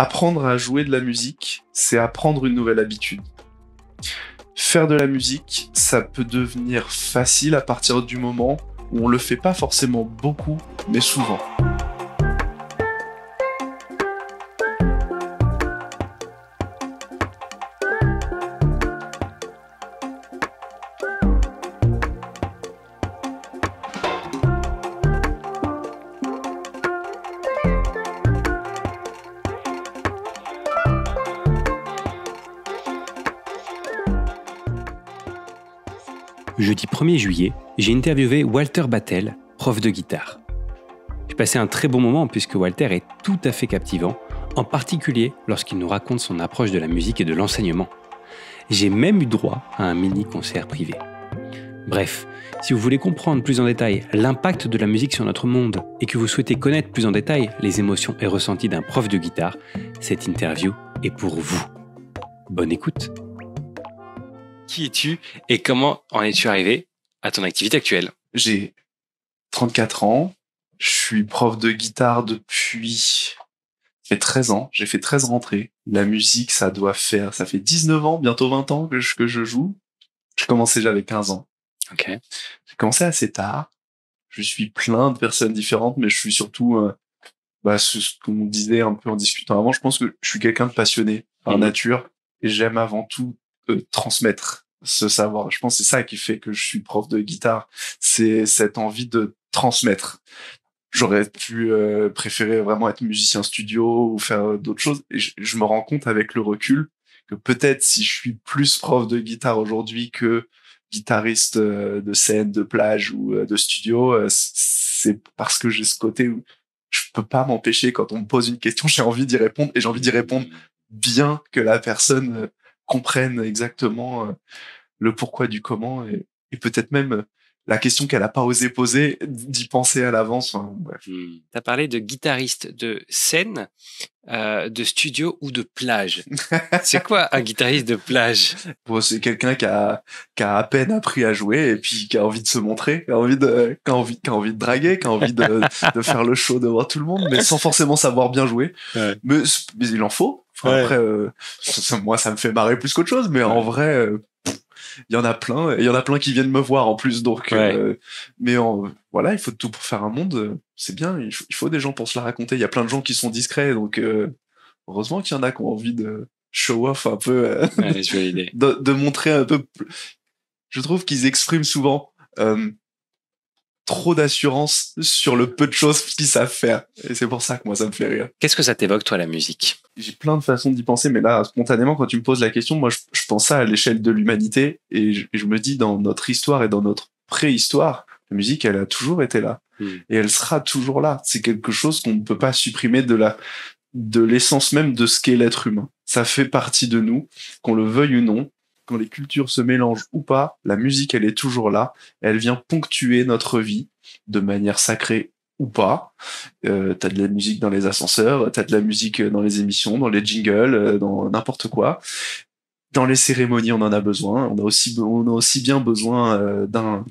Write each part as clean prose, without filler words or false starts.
Apprendre à jouer de la musique, c'est apprendre une nouvelle habitude. Faire de la musique, ça peut devenir facile à partir du moment où on le fait pas forcément beaucoup, mais souvent. Jeudi 1er juillet, j'ai interviewé Walter Battel, prof de guitare. J'ai passé un très bon moment puisque Walter est tout à fait captivant, en particulier lorsqu'il nous raconte son approche de la musique et de l'enseignement. J'ai même eu droit à un mini-concert privé. Bref, si vous voulez comprendre plus en détail l'impact de la musique sur notre monde et que vous souhaitez connaître plus en détail les émotions et ressentis d'un prof de guitare, cette interview est pour vous. Bonne écoute. Qui es-tu et comment en es-tu arrivé à ton activité actuelle ? J'ai 34 ans, je suis prof de guitare depuis... Ça fait 13 ans, j'ai fait 13 rentrées. La musique, ça fait 19 ans, bientôt 20 ans que je joue. J'ai commencé, j'avais 15 ans. Ok. J'ai commencé assez tard. Je suis plein de personnes différentes, mais je suis surtout, ce qu'on disait un peu en discutant avant, je pense que je suis quelqu'un de passionné par nature et j'aime avant tout transmettre ce savoir. Je pense que c'est ça qui fait que je suis prof de guitare. C'est cette envie de transmettre. J'aurais pu préférer vraiment être musicien studio ou faire d'autres choses. Et je me rends compte avec le recul que peut-être si je suis plus prof de guitare aujourd'hui que guitariste de scène, de plage ou de studio, c'est parce que j'ai ce côté où je peux pas m'empêcher quand on me pose une question, j'ai envie d'y répondre et j'ai envie d'y répondre bien que la personne comprenne exactement le pourquoi du comment et peut-être même la question qu'elle a pas osé poser, d'y penser à l'avance. Enfin, bref. Tu as parlé de guitariste de scène, de studio ou de plage. C'est quoi un guitariste de plage ? Bon, c'est quelqu'un qui a à peine appris à jouer et puis qui a envie de se montrer, qui a envie de draguer, qui a envie de faire le show devant tout le monde, mais sans forcément savoir bien jouer. Ouais. Mais il en faut. Enfin, ouais. Après, moi, ça me fait marrer plus qu'autre chose, mais en vrai, il y en a plein qui viennent me voir en plus, donc voilà, il faut de tout pour faire un monde, c'est bien, il faut des gens pour se la raconter. Il y a plein de gens qui sont discrets, donc heureusement qu'il y en a qui ont envie de show off un peu, de montrer un peu. Je trouve qu'ils expriment souvent trop d'assurance sur le peu de choses qu'ils savent faire, et c'est pour ça que moi ça me fait rire. Qu'est-ce que ça t'évoque, toi, la musique ? J'ai plein de façons d'y penser, mais là, spontanément, quand tu me poses la question, moi, je pense ça à l'échelle de l'humanité, et je me dis, dans notre histoire et dans notre préhistoire, la musique, elle a toujours été là, et elle sera toujours là. C'est quelque chose qu'on ne peut pas supprimer de l'essence même de ce qu'est l'être humain. Ça fait partie de nous, qu'on le veuille ou non. Quand les cultures se mélangent ou pas, la musique, elle est toujours là. Elle vient ponctuer notre vie de manière sacrée ou pas. T'as de la musique dans les ascenseurs, t'as de la musique dans les émissions, dans les jingles, dans n'importe quoi. Dans les cérémonies, on en a besoin. On a aussi bien besoin d'un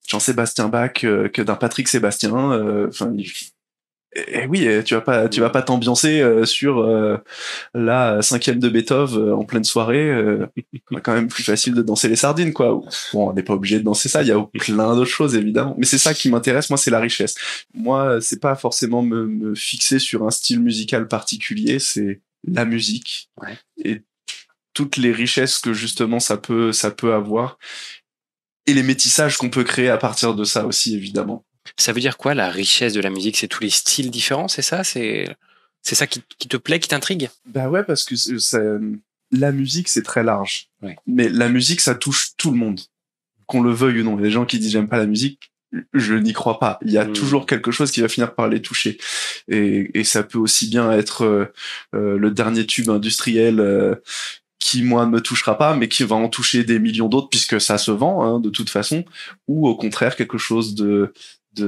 Jean-Sébastien Bach que d'un Patrick Sébastien. Et oui, tu vas pas t'ambiancer sur la 5e de Beethoven en pleine soirée. C'est quand même plus facile de danser les sardines, quoi. Bon, on n'est pas obligé de danser ça. Il y a plein d'autres choses, évidemment. Mais c'est ça qui m'intéresse. Moi, c'est la richesse. Moi, c'est pas forcément me fixer sur un style musical particulier. C'est la musique et toutes les richesses que justement ça peut avoir et les métissages qu'on peut créer à partir de ça aussi, évidemment. Ça veut dire quoi, la richesse de la musique ? C'est tous les styles différents, c'est ça ? C'est ça qui te plaît, qui t'intrigue ? Bah ouais, parce que la musique, c'est très large. Ouais. Mais la musique, ça touche tout le monde. Qu'on le veuille ou non. Il y a des gens qui disent « j'aime pas la musique », je n'y crois pas. Il y a toujours quelque chose qui va finir par les toucher. Et ça peut aussi bien être le dernier tube industriel qui, moi, ne me touchera pas, mais qui va en toucher des millions d'autres, puisque ça se vend, hein, de toute façon. Ou au contraire, quelque chose de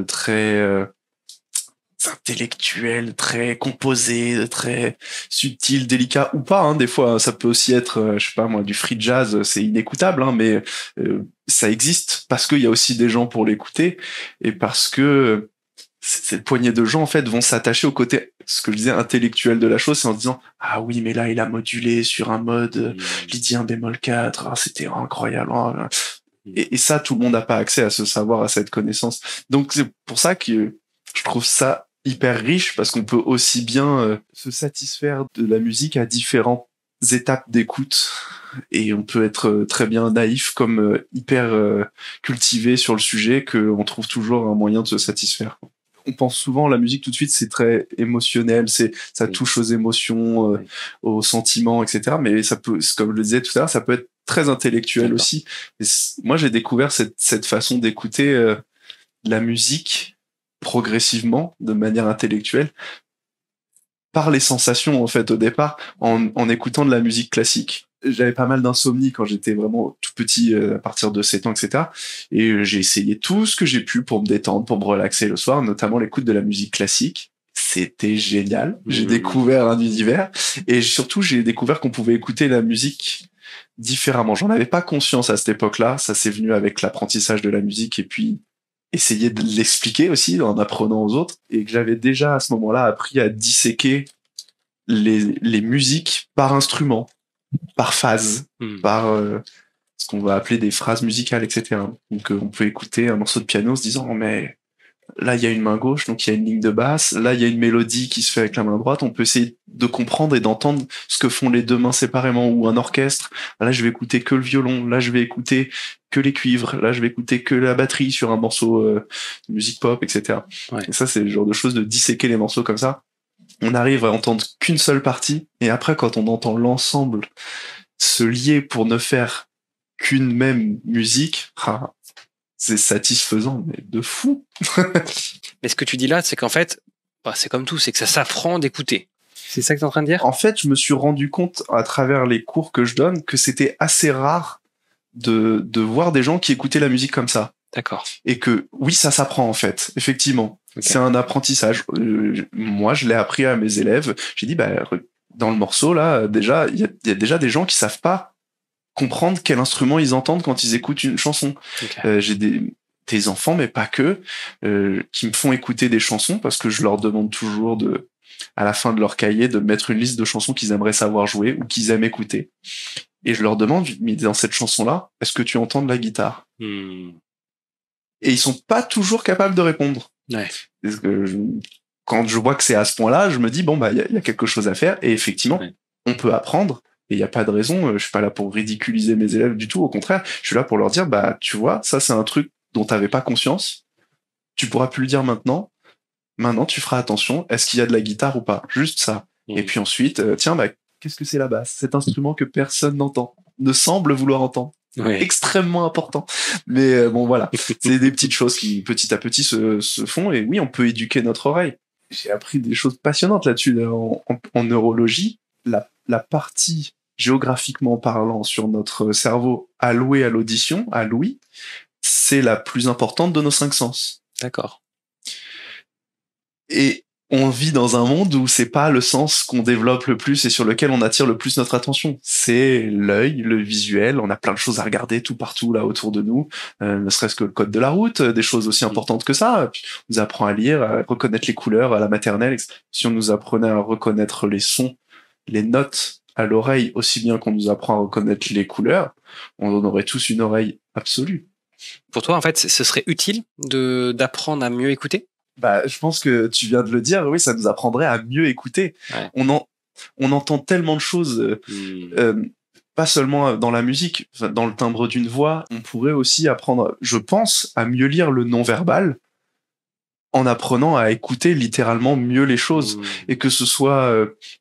très intellectuel, très composé, très subtil, délicat ou pas, hein. Des fois ça peut aussi être je sais pas moi, du free jazz, c'est inécoutable, hein, mais ça existe parce qu'il y a aussi des gens pour l'écouter et parce que cette poignée de gens en fait vont s'attacher au côté, ce que je disais, intellectuel de la chose, c'est en se disant ah oui mais là il a modulé sur un mode lydien bémol 4, ah, c'était incroyable. Et ça tout le monde n'a pas accès à ce savoir, à cette connaissance. Donc c'est pour ça que je trouve ça hyper riche, parce qu'on peut aussi bien se satisfaire de la musique à différentes étapes d'écoute, et on peut être très bien naïf comme hyper cultivé sur le sujet, qu'on trouve toujours un moyen de se satisfaire. On pense souvent la musique tout de suite, c'est très émotionnel, ça touche aux émotions, aux sentiments, etc. Mais ça peut, comme je le disais tout à l'heure, ça peut être très intellectuel aussi. Et moi, j'ai découvert cette façon d'écouter la musique progressivement, de manière intellectuelle, par les sensations en fait au départ, en écoutant de la musique classique. J'avais pas mal d'insomnie quand j'étais vraiment tout petit, à partir de 7 ans, etc. Et j'ai essayé tout ce que j'ai pu pour me détendre, pour me relaxer le soir, notamment l'écoute de la musique classique. C'était génial. J'ai découvert un univers, et surtout j'ai découvert qu'on pouvait écouter la musique différemment. J'en avais pas conscience à cette époque-là. Ça s'est venu avec l'apprentissage de la musique, et puis essayer de l'expliquer aussi en apprenant aux autres, et que j'avais déjà à ce moment-là appris à disséquer les musiques par instrument, par phase, par ce qu'on va appeler des phrases musicales, etc. Donc on peut écouter un morceau de piano en se disant mais là il y a une main gauche, donc il y a une ligne de basse, là il y a une mélodie qui se fait avec la main droite. On peut essayer de comprendre et d'entendre ce que font les deux mains séparément, ou un orchestre. Là je vais écouter que le violon, là je vais écouter que les cuivres, là je vais écouter que la batterie sur un morceau de musique pop, etc. Et ça c'est le genre de choses, de disséquer les morceaux comme ça. On arrive à entendre qu'une seule partie, et après quand on entend l'ensemble se lier pour ne faire qu'une même musique, c'est satisfaisant, mais de fou. Mais ce que tu dis là, c'est qu'en fait, c'est comme tout, c'est que ça s'apprend d'écouter. C'est ça que tu es en train de dire ? En fait, je me suis rendu compte à travers les cours que je donne que c'était assez rare de voir des gens qui écoutaient la musique comme ça. D'accord. Et que oui, ça s'apprend en fait, effectivement. Okay. C'est un apprentissage. Moi, je l'ai appris à mes élèves. J'ai dit, dans le morceau là, déjà, il y a déjà des gens qui savent pas comprendre quel instrument ils entendent quand ils écoutent une chanson. Okay. J'ai des enfants, mais pas que, qui me font écouter des chansons, parce que je leur demande toujours à la fin de leur cahier, de mettre une liste de chansons qu'ils aimeraient savoir jouer ou qu'ils aiment écouter. Et je leur demande, mais dans cette chanson-là, est-ce que tu entends de la guitare ? Et ils sont pas toujours capables de répondre. Ouais. Parce que quand je vois que c'est à ce point-là, je me dis, il y a quelque chose à faire. Et effectivement, on peut apprendre. Et il n'y a pas de raison. Je suis pas là pour ridiculiser mes élèves du tout. Au contraire, je suis là pour leur dire, tu vois, ça c'est un truc dont t'avais pas conscience. Tu pourras plus le dire maintenant. Maintenant, tu feras attention. Est-ce qu'il y a de la guitare ou pas ? Juste ça. Et puis ensuite, qu'est-ce que c'est la basse ? Cet instrument que personne n'entend, ne semble vouloir entendre. Ouais. Extrêmement important. Mais voilà, c'est des petites choses qui petit à petit se font, et oui, on peut éduquer notre oreille. J'ai appris des choses passionnantes là-dessus. En neurologie, la partie géographiquement parlant sur notre cerveau allouée à l'audition, à l'ouïe, c'est la plus importante de nos 5 sens. D'accord. Et on vit dans un monde où c'est pas le sens qu'on développe le plus et sur lequel on attire le plus notre attention. C'est l'œil, le visuel. On a plein de choses à regarder tout partout là autour de nous, ne serait-ce que le code de la route, des choses aussi importantes que ça. Puis on nous apprend à lire, à reconnaître les couleurs à la maternelle. Si on nous apprenait à reconnaître les sons, les notes à l'oreille aussi bien qu'on nous apprend à reconnaître les couleurs, on aurait tous une oreille absolue. Pour toi, en fait, ce serait utile d'apprendre à mieux écouter ? Je pense que tu viens de le dire, oui, ça nous apprendrait à mieux écouter. Ouais. On entend tellement de choses, pas seulement dans la musique, dans le timbre d'une voix. On pourrait aussi apprendre, je pense, à mieux lire le non-verbal en apprenant à écouter littéralement mieux les choses. Et que ce soit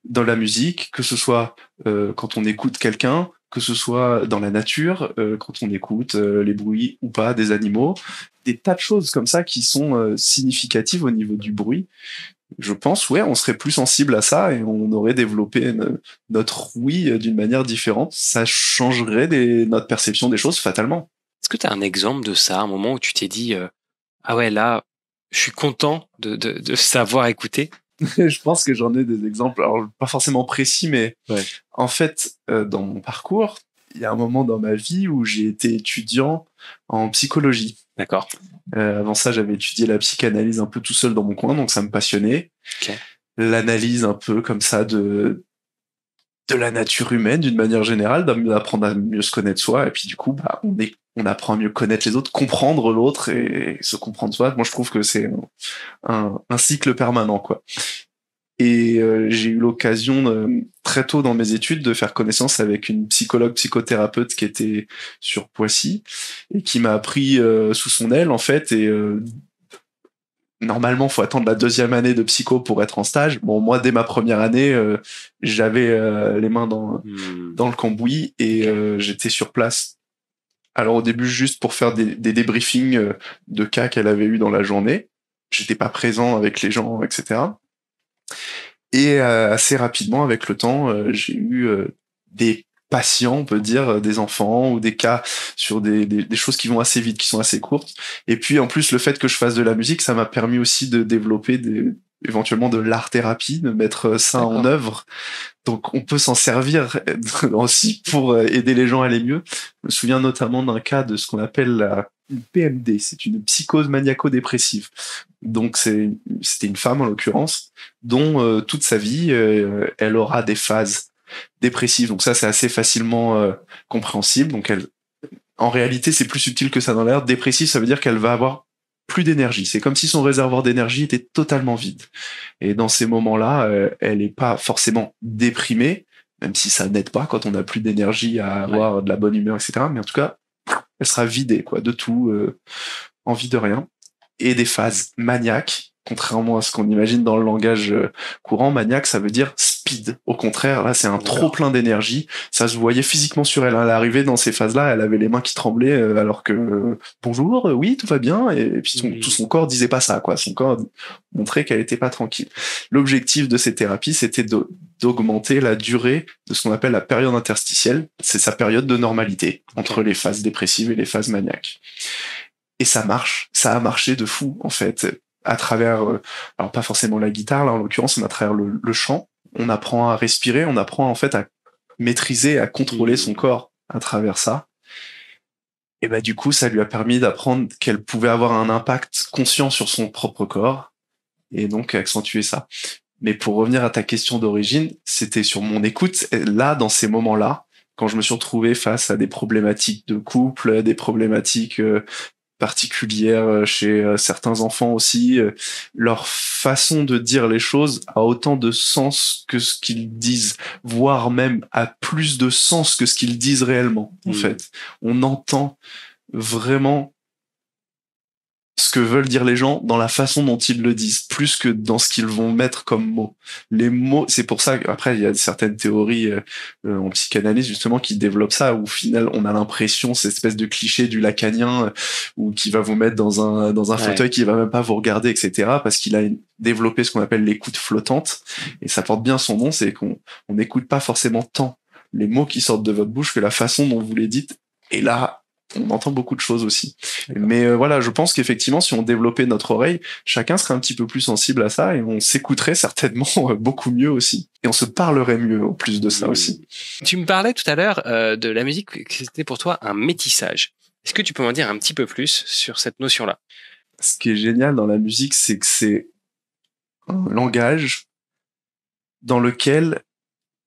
dans la musique, que ce soit quand on écoute quelqu'un, que ce soit dans la nature, quand on écoute les bruits ou pas des animaux, des tas de choses comme ça qui sont significatives au niveau du bruit. Je pense, on serait plus sensible à ça et on aurait développé notre ouïe d'une manière différente. Ça changerait notre perception des choses fatalement. Est-ce que tu as un exemple de ça, un moment où tu t'es dit ah ouais, là, je suis content de savoir écouter? Je pense que j'en ai des exemples, alors pas forcément précis, mais en fait, dans mon parcours, il y a un moment dans ma vie où j'ai été étudiant en psychologie. D'accord. Avant ça, j'avais étudié la psychanalyse un peu tout seul dans mon coin, donc ça me passionnait. Ok. L'analyse un peu comme ça de la nature humaine d'une manière générale, d'apprendre à mieux se connaître soi, et puis du coup, bah, on apprend à mieux connaître les autres, comprendre l'autre et se comprendre soi. Moi, je trouve que c'est un cycle permanent, quoi. Et j'ai eu l'occasion très tôt dans mes études de faire connaissance avec une psychologue psychothérapeute qui était sur Poissy et qui m'a appris sous son aile en fait. Et normalement, faut attendre la 2e année de psycho pour être en stage. Bon, moi, dès ma première année, j'avais les mains dans le cambouis et j'étais sur place. Alors au début, juste pour faire des débriefings de cas qu'elle avait eu dans la journée. J'étais pas présent avec les gens, etc. Et assez rapidement, avec le temps, j'ai eu des patients, on peut dire, des enfants ou des cas sur des choses qui vont assez vite, qui sont assez courtes. Et puis en plus, le fait que je fasse de la musique, ça m'a permis aussi de développer éventuellement de l'art-thérapie, de mettre ça en œuvre. Donc on peut s'en servir aussi pour aider les gens à aller mieux. Je me souviens notamment d'un cas de ce qu'on appelle une PMD, c'est une psychose maniaco-dépressive. Donc c'était une femme en l'occurrence, dont toute sa vie elle aura des phases dépressives. Donc ça c'est assez facilement compréhensible. Donc en réalité c'est plus subtil que ça dans l'air. Dépressive, ça veut dire qu'elle va avoir plus d'énergie. C'est comme si son réservoir d'énergie était totalement vide. Et dans ces moments-là, elle n'est pas forcément déprimée, même si ça n'aide pas quand on n'a plus d'énergie à avoir de la bonne humeur, etc. Mais en tout cas, elle sera vidée, quoi, de tout, envie de rien. Et des phases maniaques, contrairement à ce qu'on imagine dans le langage courant. Maniaque, ça veut dire speed. Au contraire, là, c'est un trop plein d'énergie. Ça se voyait physiquement sur elle. Elle arrivait dans ces phases-là, elle avait les mains qui tremblaient, alors que bonjour, oui, tout va bien. Et puis tout son corps disait pas ça, quoi. Son corps montrait qu'elle était pas tranquille. L'objectif de ces thérapies, c'était d'augmenter la durée de ce qu'on appelle la période interstitielle. C'est sa période de normalité entre les phases dépressives et les phases maniaques. Et ça marche, ça a marché de fou en fait, à travers, alors pas forcément la guitare là en l'occurrence, mais à travers le chant. On apprend à respirer, on apprend en fait à maîtriser, à contrôler son corps à travers ça. Et bah du coup, ça lui a permis d'apprendre qu'elle pouvait avoir un impact conscient sur son propre corps et donc accentuer ça. Mais pour revenir à ta question d'origine, c'était sur mon écoute. Là, dans ces moments-là, quand je me suis retrouvé face à des problématiques de couple, des problématiques particulière chez certains enfants aussi. Leur façon de dire les choses a autant de sens que ce qu'ils disent, voire même a plus de sens que ce qu'ils disent réellement, en fait. On entend vraiment ce que veulent dire les gens dans la façon dont ils le disent, plus que dans ce qu'ils vont mettre comme mots. Les mots, c'est pour ça qu'après, il y a certaines théories en psychanalyse, justement, qui développent ça, où au final, on a l'impression, cette espèce de cliché du lacanien, ou qui va vous mettre dans un fauteuil, qui va même pas vous regarder, etc., parce qu'il a développé ce qu'on appelle l'écoute flottante, et ça porte bien son nom, c'est qu'on n'écoute pas forcément tant les mots qui sortent de votre bouche que la façon dont vous les dites, et là, on entend beaucoup de choses aussi. Mais voilà, je pense qu'effectivement, si on développait notre oreille, chacun serait un petit peu plus sensible à ça et on s'écouterait certainement beaucoup mieux aussi. Et on se parlerait mieux en plus de ça aussi. Tu me parlais tout à l'heure de la musique, que c'était pour toi un métissage. Est-ce que tu peux m'en dire un petit peu plus sur cette notion-là ? Ce qui est génial dans la musique, c'est que c'est un langage dans lequel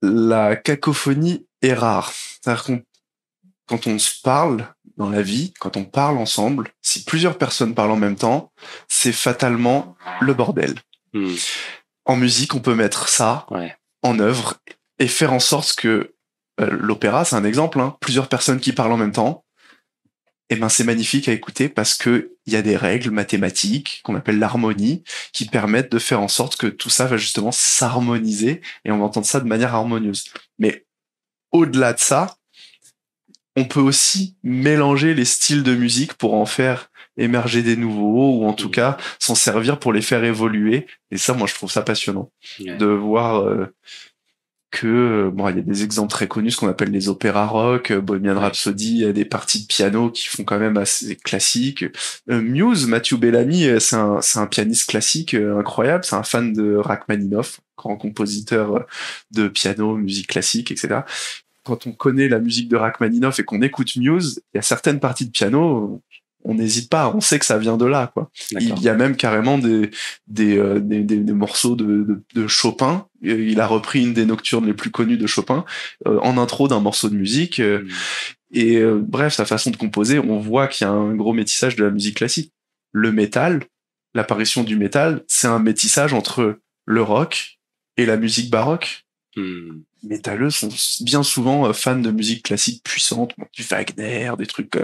la cacophonie est rare. C'est-à-dire quand on se parle dans la vie, quand on parle ensemble, si plusieurs personnes parlent en même temps, c'est fatalement le bordel. En musique, on peut mettre ça en œuvre et faire en sorte que l'opéra, c'est un exemple, hein, plusieurs personnes qui parlent en même temps, et ben c'est magnifique à écouter parce que il y a des règles mathématiques qu'on appelle l'harmonie qui permettent de faire en sorte que tout ça va justement s'harmoniser et on va entendre ça de manière harmonieuse. Mais au-delà de ça, on peut aussi mélanger les styles de musique pour en faire émerger des nouveaux, ou en tout cas s'en servir pour les faire évoluer. Et ça, moi, je trouve ça passionnant de voir que bon, il y a des exemples très connus, ce qu'on appelle les opéras rock, Bohemian Rhapsody, il y a des parties de piano qui font quand même assez classiques. Muse, Matthew Bellamy, c'est un pianiste classique incroyable, c'est un fan de Rachmaninoff, grand compositeur de piano, musique classique, etc. quand on connaît la musique de Rachmaninoff et qu'on écoute Muse, il y a certaines parties de piano, on n'hésite pas, on sait que ça vient de là, quoi. D'accord. Il y a même carrément des morceaux de Chopin. Il a repris une des nocturnes les plus connues de Chopin en intro d'un morceau de musique. Bref, sa façon de composer, on voit qu'il y a un gros métissage de la musique classique. Le métal, l'apparition du métal, c'est un métissage entre le rock et la musique baroque. Les métalleux sont bien souvent fans de musique classique puissante, du Wagner, des trucs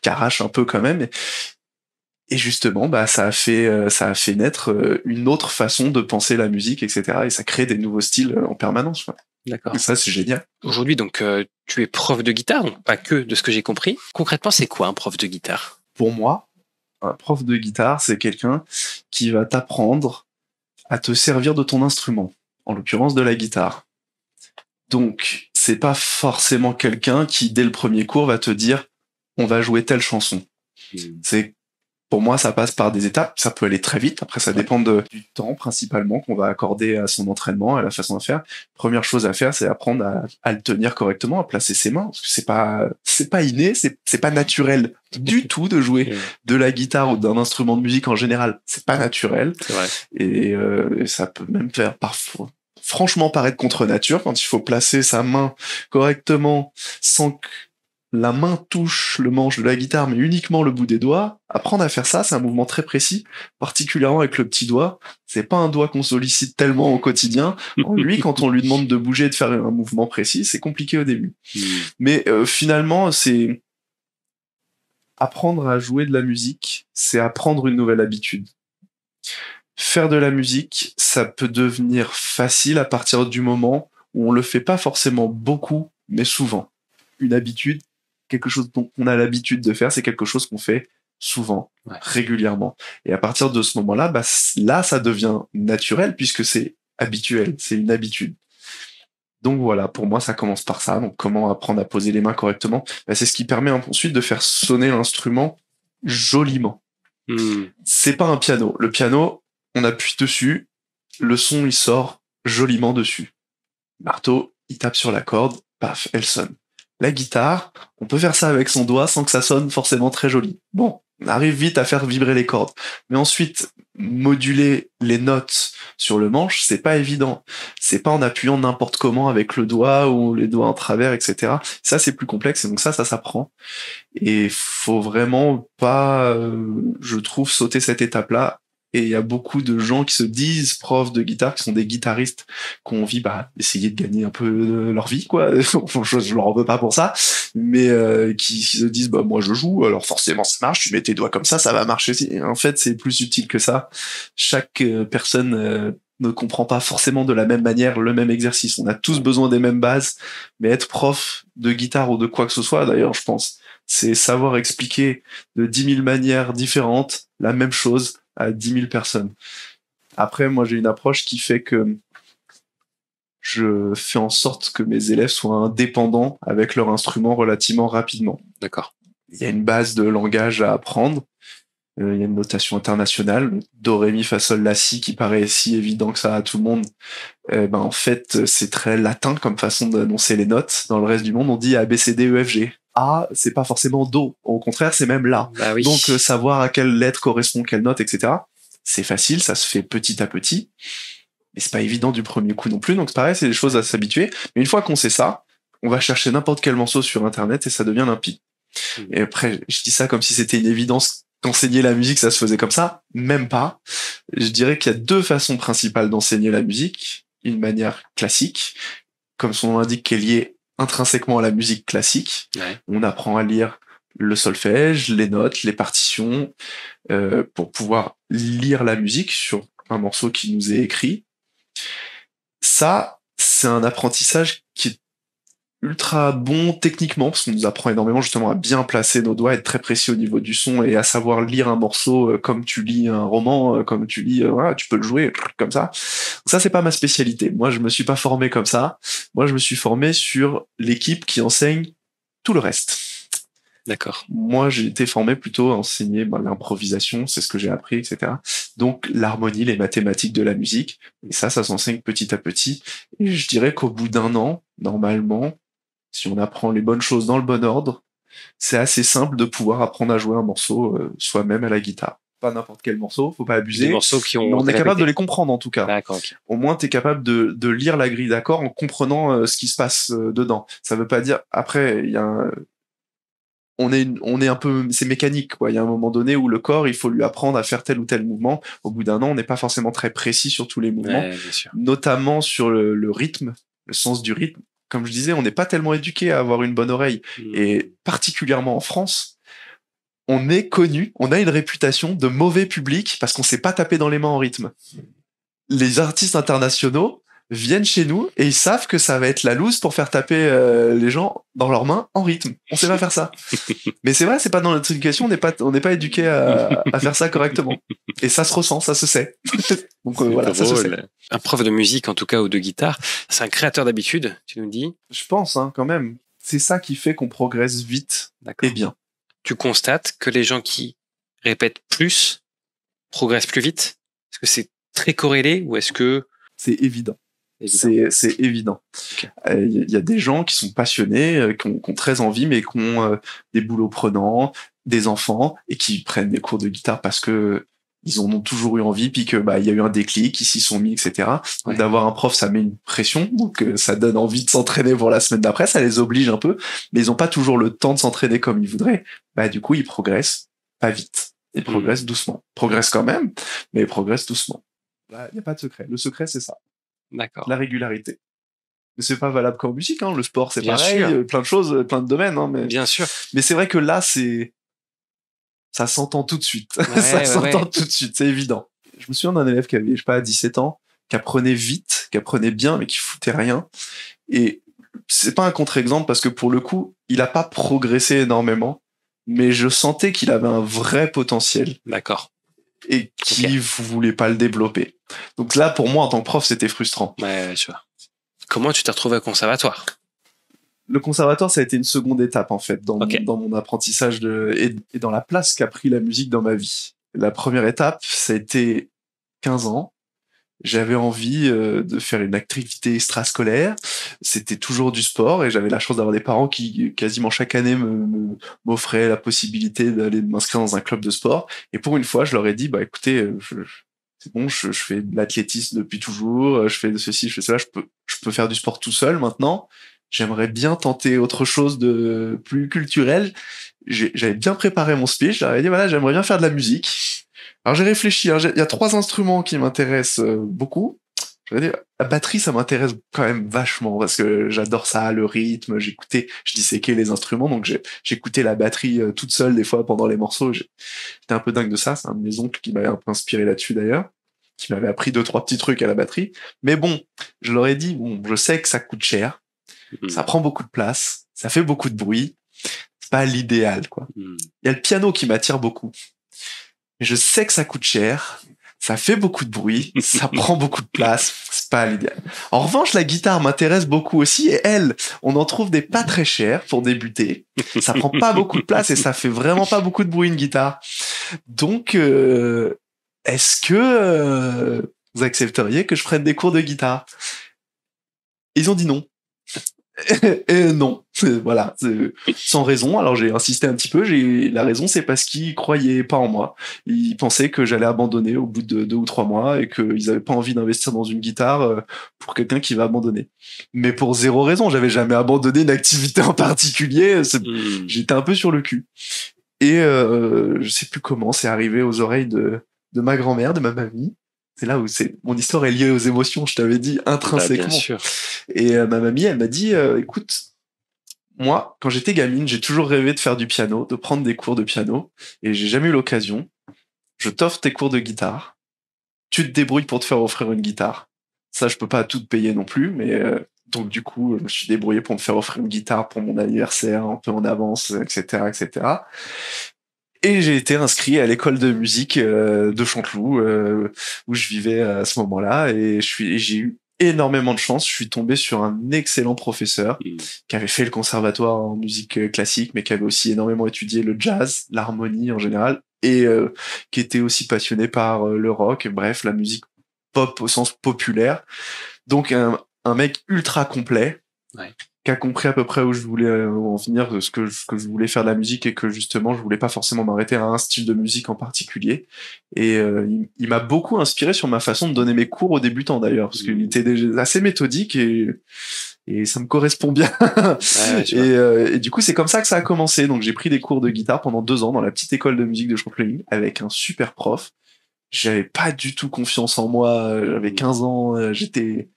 qui arrachent un peu quand même. Et justement, ça a fait naître une autre façon de penser la musique, etc. Et ça crée des nouveaux styles en permanence, quoi. D'accord. Et ça, c'est génial. Aujourd'hui, donc, tu es prof de guitare, donc pas que de ce que j'ai compris. Concrètement, c'est quoi un prof de guitare? Pour moi, un prof de guitare, c'est quelqu'un qui va t'apprendre à te servir de ton instrument, en l'occurrence de la guitare. Donc, c'est pas forcément quelqu'un qui, dès le premier cours, va te dire « on va jouer telle chanson ». Pour moi, ça passe par des étapes. Ça peut aller très vite. Après, ça dépend du temps, principalement, qu'on va accorder à son entraînement, à la façon de faire. Première chose à faire, c'est apprendre à le tenir correctement, à placer ses mains. Parce que c'est pas inné, c'est pas naturel du tout de jouer de la guitare ou d'un instrument de musique en général. C'est pas naturel. C'est vrai. Et ça peut même faire parfois, franchement, paraître contre nature quand il faut placer sa main correctement sans que la main touche le manche de la guitare, mais uniquement le bout des doigts. Apprendre à faire ça, c'est un mouvement très précis, particulièrement avec le petit doigt. C'est pas un doigt qu'on sollicite tellement au quotidien. Lui, quand on lui demande de bouger et de faire un mouvement précis, c'est compliqué au début. Mais finalement, c'est apprendre à jouer de la musique, c'est apprendre une nouvelle habitude. Faire de la musique, ça peut devenir facile à partir du moment où on le fait pas forcément beaucoup, mais souvent. Une habitude, quelque chose dont on a l'habitude de faire, c'est quelque chose qu'on fait souvent, régulièrement. Et à partir de ce moment-là, là, ça devient naturel puisque c'est habituel, c'est une habitude. Donc voilà, pour moi, ça commence par ça. Donc comment apprendre à poser les mains correctement? C'est ce qui permet ensuite de faire sonner l'instrument joliment. C'est pas un piano. Le piano, on appuie dessus, le son, il sort joliment dessus. Marteau, il tape sur la corde, paf, elle sonne. La guitare, on peut faire ça avec son doigt sans que ça sonne forcément très joli. Bon, on arrive vite à faire vibrer les cordes. Mais ensuite, moduler les notes sur le manche, c'est pas évident. C'est pas en appuyant n'importe comment avec le doigt ou les doigts en travers, etc. Ça, c'est plus complexe et donc ça s'apprend. Et faut vraiment pas, je trouve, sauter cette étape-là. Et il y a beaucoup de gens qui se disent profs de guitare, qui sont des guitaristes, qui ont envie d'essayer de gagner un peu leur vie, quoi. Je leur en veux pas pour ça, mais qui se disent moi je joue, alors forcément ça marche, tu mets tes doigts comme ça va marcher aussi. Et en fait, c'est plus subtil que ça. Chaque personne ne comprend pas forcément de la même manière le même exercice. On a tous besoin des mêmes bases, mais être prof de guitare ou de quoi que ce soit, d'ailleurs, je pense, c'est savoir expliquer de 10 000 manières différentes la même chose à 10 000 personnes. Après, moi, j'ai une approche qui fait que je fais en sorte que mes élèves soient indépendants avec leur instrument relativement rapidement. D'accord. Il y a une base de langage à apprendre. Il y a une notation internationale, do, ré, mi, fa, sol, la, si, qui paraît si évident que ça à tout le monde. En fait, c'est très latin comme façon d'annoncer les notes. Dans le reste du monde, on dit A, B, C, D, E, F, G. A, c'est pas forcément do. Au contraire, c'est même la. Oui. Donc, savoir à quelle lettre correspond quelle note, etc. C'est facile, ça se fait petit à petit. Mais c'est pas évident du premier coup non plus. Donc, c'est pareil, c'est des choses à s'habituer. Mais une fois qu'on sait ça, on va chercher n'importe quel morceau sur Internet et ça devient limpide. Et après, je dis ça comme si c'était une évidence qu'enseigner la musique, ça se faisait comme ça. Même pas. Je dirais qu'il y a deux façons principales d'enseigner la musique. Une manière classique, comme son nom l'indique, qui est liée intrinsèquement à la musique classique. Ouais. On apprend à lire le solfège, les notes, les partitions, pour pouvoir lire la musique sur un morceau qui nous est écrit. Ça, c'est un apprentissage qui est ultra bon techniquement, parce qu'on nous apprend énormément justement à bien placer nos doigts, être très précis au niveau du son et à savoir lire un morceau comme tu lis un roman, comme tu lis, tu peux le jouer comme ça. Ça, c'est pas ma spécialité. Moi, je me suis pas formé comme ça. Moi, je me suis formé sur l'équipe qui enseigne tout le reste. D'accord. Moi, j'ai été formé plutôt à enseigner l'improvisation, c'est ce que j'ai appris, etc. Donc, l'harmonie, les mathématiques de la musique. Et ça s'enseigne petit à petit. Et je dirais qu'au bout d'un an, normalement, si on apprend les bonnes choses dans le bon ordre, c'est assez simple de pouvoir apprendre à jouer un morceau soi-même à la guitare. Pas n'importe quel morceau, faut pas abuser. Des morceaux qui ont mais on est été capable de répétés. les comprendre en tout cas. D'accord, ok. Au moins, tu es capable de lire la grille d'accords en comprenant ce qui se passe dedans. Ça veut pas dire... Après, il y a on est un peu... C'est mécanique, quoi. Il y a un moment donné où le corps, il faut lui apprendre à faire tel ou tel mouvement. Au bout d'un an, on n'est pas forcément très précis sur tous les mouvements, Ouais, bien sûr. notamment sur le rythme, le sens du rythme. Comme je disais, on n'est pas tellement éduqué à avoir une bonne oreille. Et particulièrement en France, on est connu, on a une réputation de mauvais public parce qu'on sait pas taper dans les mains en rythme. Les artistes internationaux viennent chez nous et ils savent que ça va être la loose pour faire taper les gens dans leurs mains en rythme. On sait pas faire ça. Mais c'est vrai, c'est pas dans notre éducation, on n'est pas éduqué à faire ça correctement. Et ça se ressent, ça se sait. Donc voilà, ça se sait. Un prof de musique, en tout cas, ou de guitare, c'est un créateur d'habitude, tu nous dis? Je pense, hein, quand même. C'est ça qui fait qu'on progresse vite et bien. Tu constates que les gens qui répètent plus progressent plus vite? Est-ce que c'est très corrélé ou est-ce que... C'est évident. C'est évident. Il y a des gens qui sont passionnés, qui ont très envie, mais qui ont des boulots prenants, des enfants, et qui prennent des cours de guitare parce que ils en ont toujours eu envie, puis que il y a eu un déclic, ils s'y sont mis, etc. Donc d'avoir un prof, ça met une pression, donc ça donne envie de s'entraîner pour la semaine d'après, ça les oblige un peu, mais ils ont pas toujours le temps de s'entraîner comme ils voudraient. Du coup, ils progressent pas vite. Ils progressent doucement. Progressent quand même, mais ils progressent doucement. Il n'y a pas de secret. Le secret, c'est ça. D'accord. La régularité. Mais c'est pas valable qu'en musique, hein. Le sport, c'est Bien pareil, sûr. plein de choses, plein de domaines, hein, mais... Bien sûr. Mais c'est vrai que là, ça s'entend tout de suite. Ça s'entend tout de suite, c'est évident. Je me souviens d'un élève qui avait, je sais pas, 17 ans, qui apprenait vite, qui apprenait bien, mais qui foutait rien. Et c'est pas un contre-exemple parce que pour le coup, il a pas progressé énormément, mais je sentais qu'il avait un vrai potentiel. D'accord. Et qui voulait pas le développer. Donc là, pour moi, en tant que prof, c'était frustrant. Ouais, tu vois. Comment tu t'es retrouvé au conservatoire? Le conservatoire, ça a été une seconde étape, en fait, dans mon apprentissage et dans la place qu'a pris la musique dans ma vie. La première étape, ça a été 15 ans. J'avais envie de faire une activité extrascolaire. C'était toujours du sport et j'avais la chance d'avoir des parents qui, quasiment chaque année, m'offraient la possibilité d'aller m'inscrire dans un club de sport. Et pour une fois, je leur ai dit, écoutez, c'est bon, je fais de l'athlétisme depuis toujours, je fais de ceci, je fais cela, je peux faire du sport tout seul maintenant. J'aimerais bien tenter autre chose de plus culturel. J'avais bien préparé mon speech, j'avais dit, voilà, j'aimerais bien faire de la musique. Alors j'ai réfléchi, hein, il y a 3 instruments qui m'intéressent beaucoup. Je la batterie, ça m'intéresse quand même vachement parce que j'adore ça, le rythme. Je disséquais les instruments, donc j'écoutais la batterie toute seule des fois pendant les morceaux. J'étais un peu dingue de ça. C'est un de mes oncles qui m'avait un peu inspiré là-dessus d'ailleurs, qui m'avait appris 2-3 petits trucs à la batterie. Mais bon, je leur ai dit, bon, je sais que ça coûte cher, ça prend beaucoup de place, ça fait beaucoup de bruit, c'est pas l'idéal, quoi. Il y a le piano qui m'attire beaucoup. Mais je sais que ça coûte cher, ça fait beaucoup de bruit, ça prend beaucoup de place, c'est pas l'idéal. En revanche, la guitare m'intéresse beaucoup aussi, et on en trouve des pas très chères pour débuter. Ça prend pas beaucoup de place et ça fait vraiment pas beaucoup de bruit, une guitare. Donc, est-ce que vous accepteriez que je prenne des cours de guitare? Ils ont dit non. Et non, voilà, sans raison. Alors j'ai insisté un petit peu. La raison, c'est parce qu'ils croyaient pas en moi. Ils pensaient que j'allais abandonner au bout de 2 ou 3 mois et qu'ils avaient pas envie d'investir dans une guitare pour quelqu'un qui va abandonner. Mais pour zéro raison, j'avais jamais abandonné une activité en particulier. J'étais un peu sur le cul. Et je sais plus comment, c'est arrivé aux oreilles de ma grand-mère, de ma mamie. C'est là où mon histoire est liée aux émotions, je t'avais dit, intrinsèquement. Bien sûr. Et ma mamie, elle m'a dit, écoute, moi, quand j'étais gamine, j'ai toujours rêvé de faire du piano, de prendre des cours de piano, et j'ai jamais eu l'occasion. Je t'offre tes cours de guitare. Tu te débrouilles pour te faire offrir une guitare. Ça, je peux pas tout te payer non plus, mais donc du coup, je me suis débrouillé pour me faire offrir une guitare pour mon anniversaire, un peu en avance, etc., etc. Et j'ai été inscrit à l'école de musique de Chanteloup, où je vivais à ce moment-là, et j'ai eu énormément de chance. Je suis tombé sur un excellent professeur qui avait fait le conservatoire en musique classique, mais qui avait aussi énormément étudié le jazz, l'harmonie en général, et qui était aussi passionné par le rock, bref, la musique pop au sens populaire. Donc un mec ultra complet. qui a compris à peu près où je voulais en venir, ce que je voulais faire de la musique et que justement je voulais pas forcément m'arrêter à un style de musique en particulier. Et il m'a beaucoup inspiré sur ma façon de donner mes cours aux débutants d'ailleurs, parce qu'il était déjà assez méthodique et ça me correspond bien. Et du coup, c'est comme ça que ça a commencé. Donc j'ai pris des cours de guitare pendant 2 ans dans la petite école de musique de Champleling avec un super prof. J'avais pas du tout confiance en moi. J'avais 15 ans. J'étais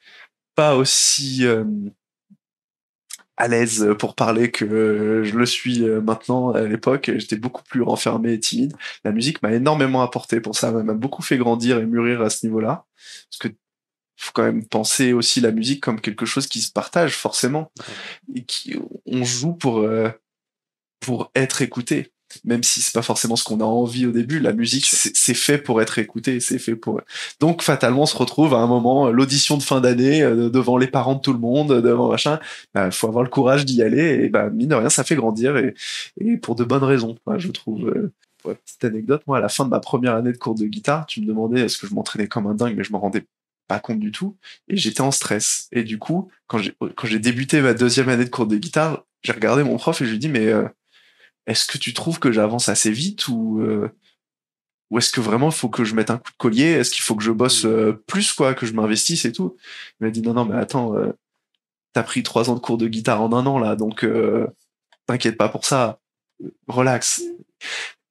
pas aussi à l'aise pour parler que je le suis maintenant. À l'époque, j'étais beaucoup plus renfermé et timide. La musique m'a énormément apporté pour ça, m'a beaucoup fait grandir et mûrir à ce niveau-là. Parce que faut quand même penser aussi la musique comme quelque chose qui se partage forcément et qui on joue pour être écouté. Même si c'est pas forcément ce qu'on a envie au début, la musique c'est fait pour être écouté, c'est fait pour. Donc fatalement on se retrouve à un moment l'audition de fin d'année devant les parents de tout le monde, devant machin. Bah, faut avoir le courage d'y aller et bah mine de rien ça fait grandir et pour de bonnes raisons. Je trouve. Pour la petite anecdote, moi à la fin de ma première année de cours de guitare, tu me demandais est-ce que je m'entraînais comme un dingue, mais je me rendais pas compte du tout et j'étais en stress. Et du coup quand j'ai débuté ma 2e année de cours de guitare, j'ai regardé mon prof et je lui ai dit mais est-ce que tu trouves que j'avance assez vite ou est-ce que vraiment il faut que je mette un coup de collier? Est-ce qu'il faut que je bosse plus, quoi, que je m'investisse et tout? Il m'a dit non, mais attends, t'as pris 3 ans de cours de guitare en 1 an là, donc t'inquiète pas pour ça, relax.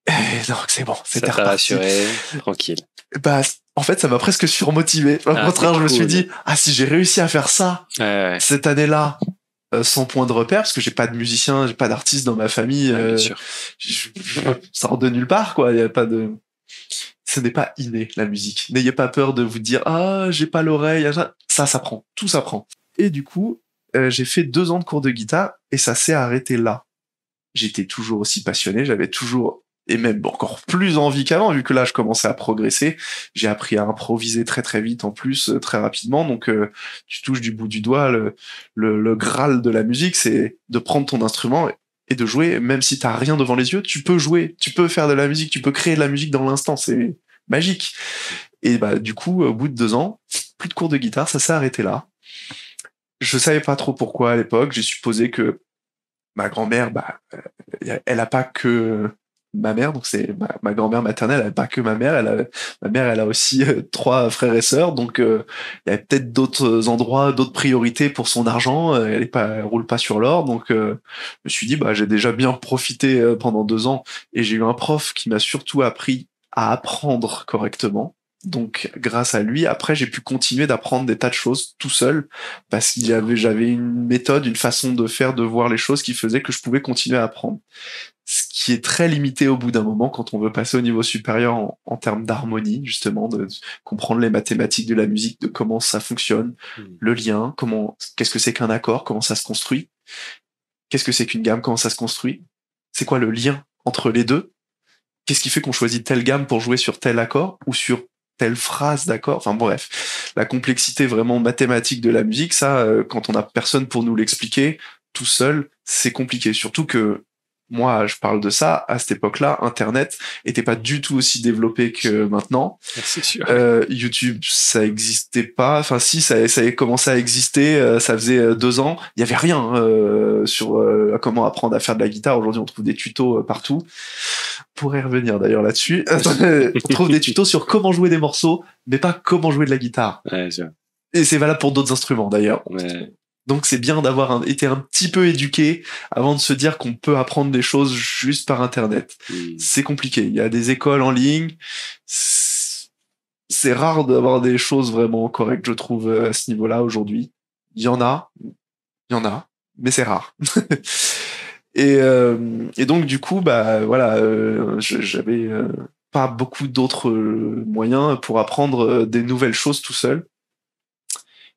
Et donc c'est bon, c'était reparti. Ça t'a rassuré, tranquille. Bah, en fait, ça m'a presque surmotivé. Au contraire, je me suis dit, si j'ai réussi à faire ça cette année-là, sans point de repère, parce que j'ai pas de musicien, j'ai pas d'artiste dans ma famille, bien sûr. Ça sort de nulle part, quoi. Il y a pas de, ce n'est pas inné, la musique. N'ayez pas peur de vous dire, j'ai pas l'oreille, ça s'apprend, tout s'apprend. Et du coup, j'ai fait 2 ans de cours de guitare et ça s'est arrêté là. J'étais toujours aussi passionné, j'avais toujours et même encore plus envie qu'avant, vu que là je commençais à progresser. J'ai appris à improviser très très vite en plus, très rapidement. Donc tu touches du bout du doigt le graal de la musique, c'est de prendre ton instrument et de jouer, même si t'as rien devant les yeux, tu peux jouer, tu peux faire de la musique, tu peux créer de la musique dans l'instant, c'est magique. Et bah du coup, au bout de 2 ans, plus de cours de guitare, ça s'est arrêté là. Je savais pas trop pourquoi à l'époque, j'ai supposé que ma grand-mère, elle a pas que ma mère, donc c'est ma grand-mère maternelle, elle a pas que ma mère, ma mère, elle a aussi 3 frères et sœurs, donc il y avait peut-être d'autres endroits, d'autres priorités pour son argent, elle roule pas sur l'or, donc je me suis dit, j'ai déjà bien profité pendant 2 ans, et j'ai eu un prof qui m'a surtout appris à apprendre correctement. Donc, grâce à lui, après, j'ai pu continuer d'apprendre des tas de choses tout seul, parce j'avais une méthode, une façon de faire, de voir les choses qui faisait que je pouvais continuer à apprendre. Ce qui est très limité au bout d'un moment quand on veut passer au niveau supérieur en termes d'harmonie, justement, de comprendre les mathématiques de la musique, de comment ça fonctionne, le lien, qu'est-ce que c'est qu'un accord, comment ça se construit, qu'est-ce que c'est qu'une gamme, comment ça se construit, c'est quoi le lien entre les deux, qu'est-ce qui fait qu'on choisit telle gamme pour jouer sur tel accord ou sur telle phrase d'accord, enfin bref, la complexité vraiment mathématique de la musique, ça, quand on a personne pour nous l'expliquer, tout seul, c'est compliqué, surtout que moi, je parle de ça, à cette époque-là, Internet était pas du tout aussi développé que maintenant. C'est sûr. YouTube, ça existait pas. Enfin, si, ça avait commencé à exister, ça faisait 2 ans. Il y avait rien sur comment apprendre à faire de la guitare. Aujourd'hui, on trouve des tutos partout. On pourrait revenir d'ailleurs là-dessus. On trouve des tutos sur comment jouer des morceaux, mais pas comment jouer de la guitare. Ouais, sûr. Et c'est valable pour d'autres instruments d'ailleurs. Ouais. Donc c'est bien d'avoir été un petit peu éduqué avant de se dire qu'on peut apprendre des choses juste par Internet. C'est compliqué. Il y a des écoles en ligne. C'est rare d'avoir des choses vraiment correctes, je trouve, à ce niveau-là aujourd'hui. Il y en a, mais c'est rare. Et donc du coup, voilà, j'avais pas beaucoup d'autres moyens pour apprendre des nouvelles choses tout seul.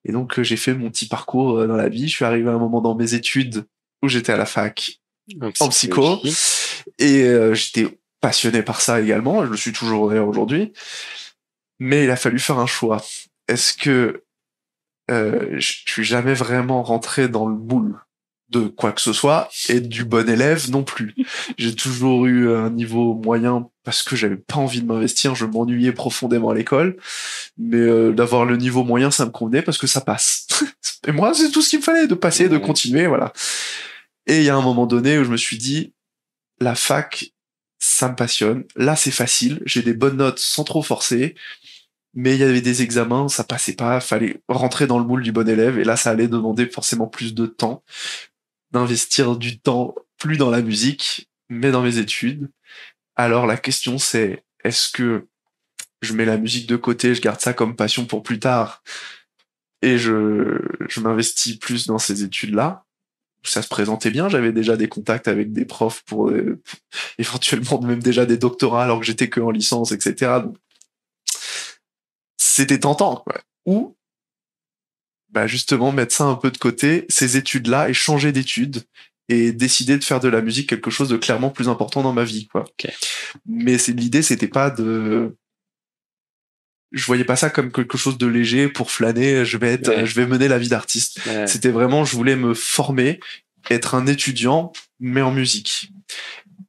Et donc j'ai fait mon petit parcours dans la vie. Je suis arrivé à un moment dans mes études où j'étais à la fac en psycho et j'étais passionné par ça également. Je le suis toujours d'ailleurs aujourd'hui. Mais il a fallu faire un choix. Est-ce que je suis jamais vraiment rentré dans le moule de quoi que ce soit et du bon élève non plus. J'ai toujours eu un niveau moyen parce que j'avais pas envie de m'investir, je m'ennuyais profondément à l'école, mais d'avoir le niveau moyen, ça me convenait parce que ça passe. Et moi, c'est tout ce qu'il me fallait, de passer, de continuer, voilà. Et il y a un moment donné où je me suis dit, la fac, ça me passionne. Là, c'est facile, j'ai des bonnes notes sans trop forcer, mais il y avait des examens, ça passait pas, fallait rentrer dans le moule du bon élève, et là, ça allait demander forcément plus de temps, d'investir du temps, plus dans la musique, mais dans mes études. Alors, la question, c'est, est-ce que je mets la musique de côté, je garde ça comme passion pour plus tard, et je m'investis plus dans ces études-là? Ça se présentait bien, j'avais déjà des contacts avec des profs pour éventuellement même déjà des doctorats alors que j'étais que en licence, etc. Donc, c'était tentant, quoi. Ou, bah, justement, mettre ça un peu de côté, ces études-là, et changer d'études, et décider de faire de la musique quelque chose de clairement plus important dans ma vie, quoi. Okay. Mais l'idée, c'était pas de... Je voyais pas ça comme quelque chose de léger pour flâner, je vais mener la vie d'artiste. Ouais. C'était vraiment, je voulais me former, être un étudiant, mais en musique.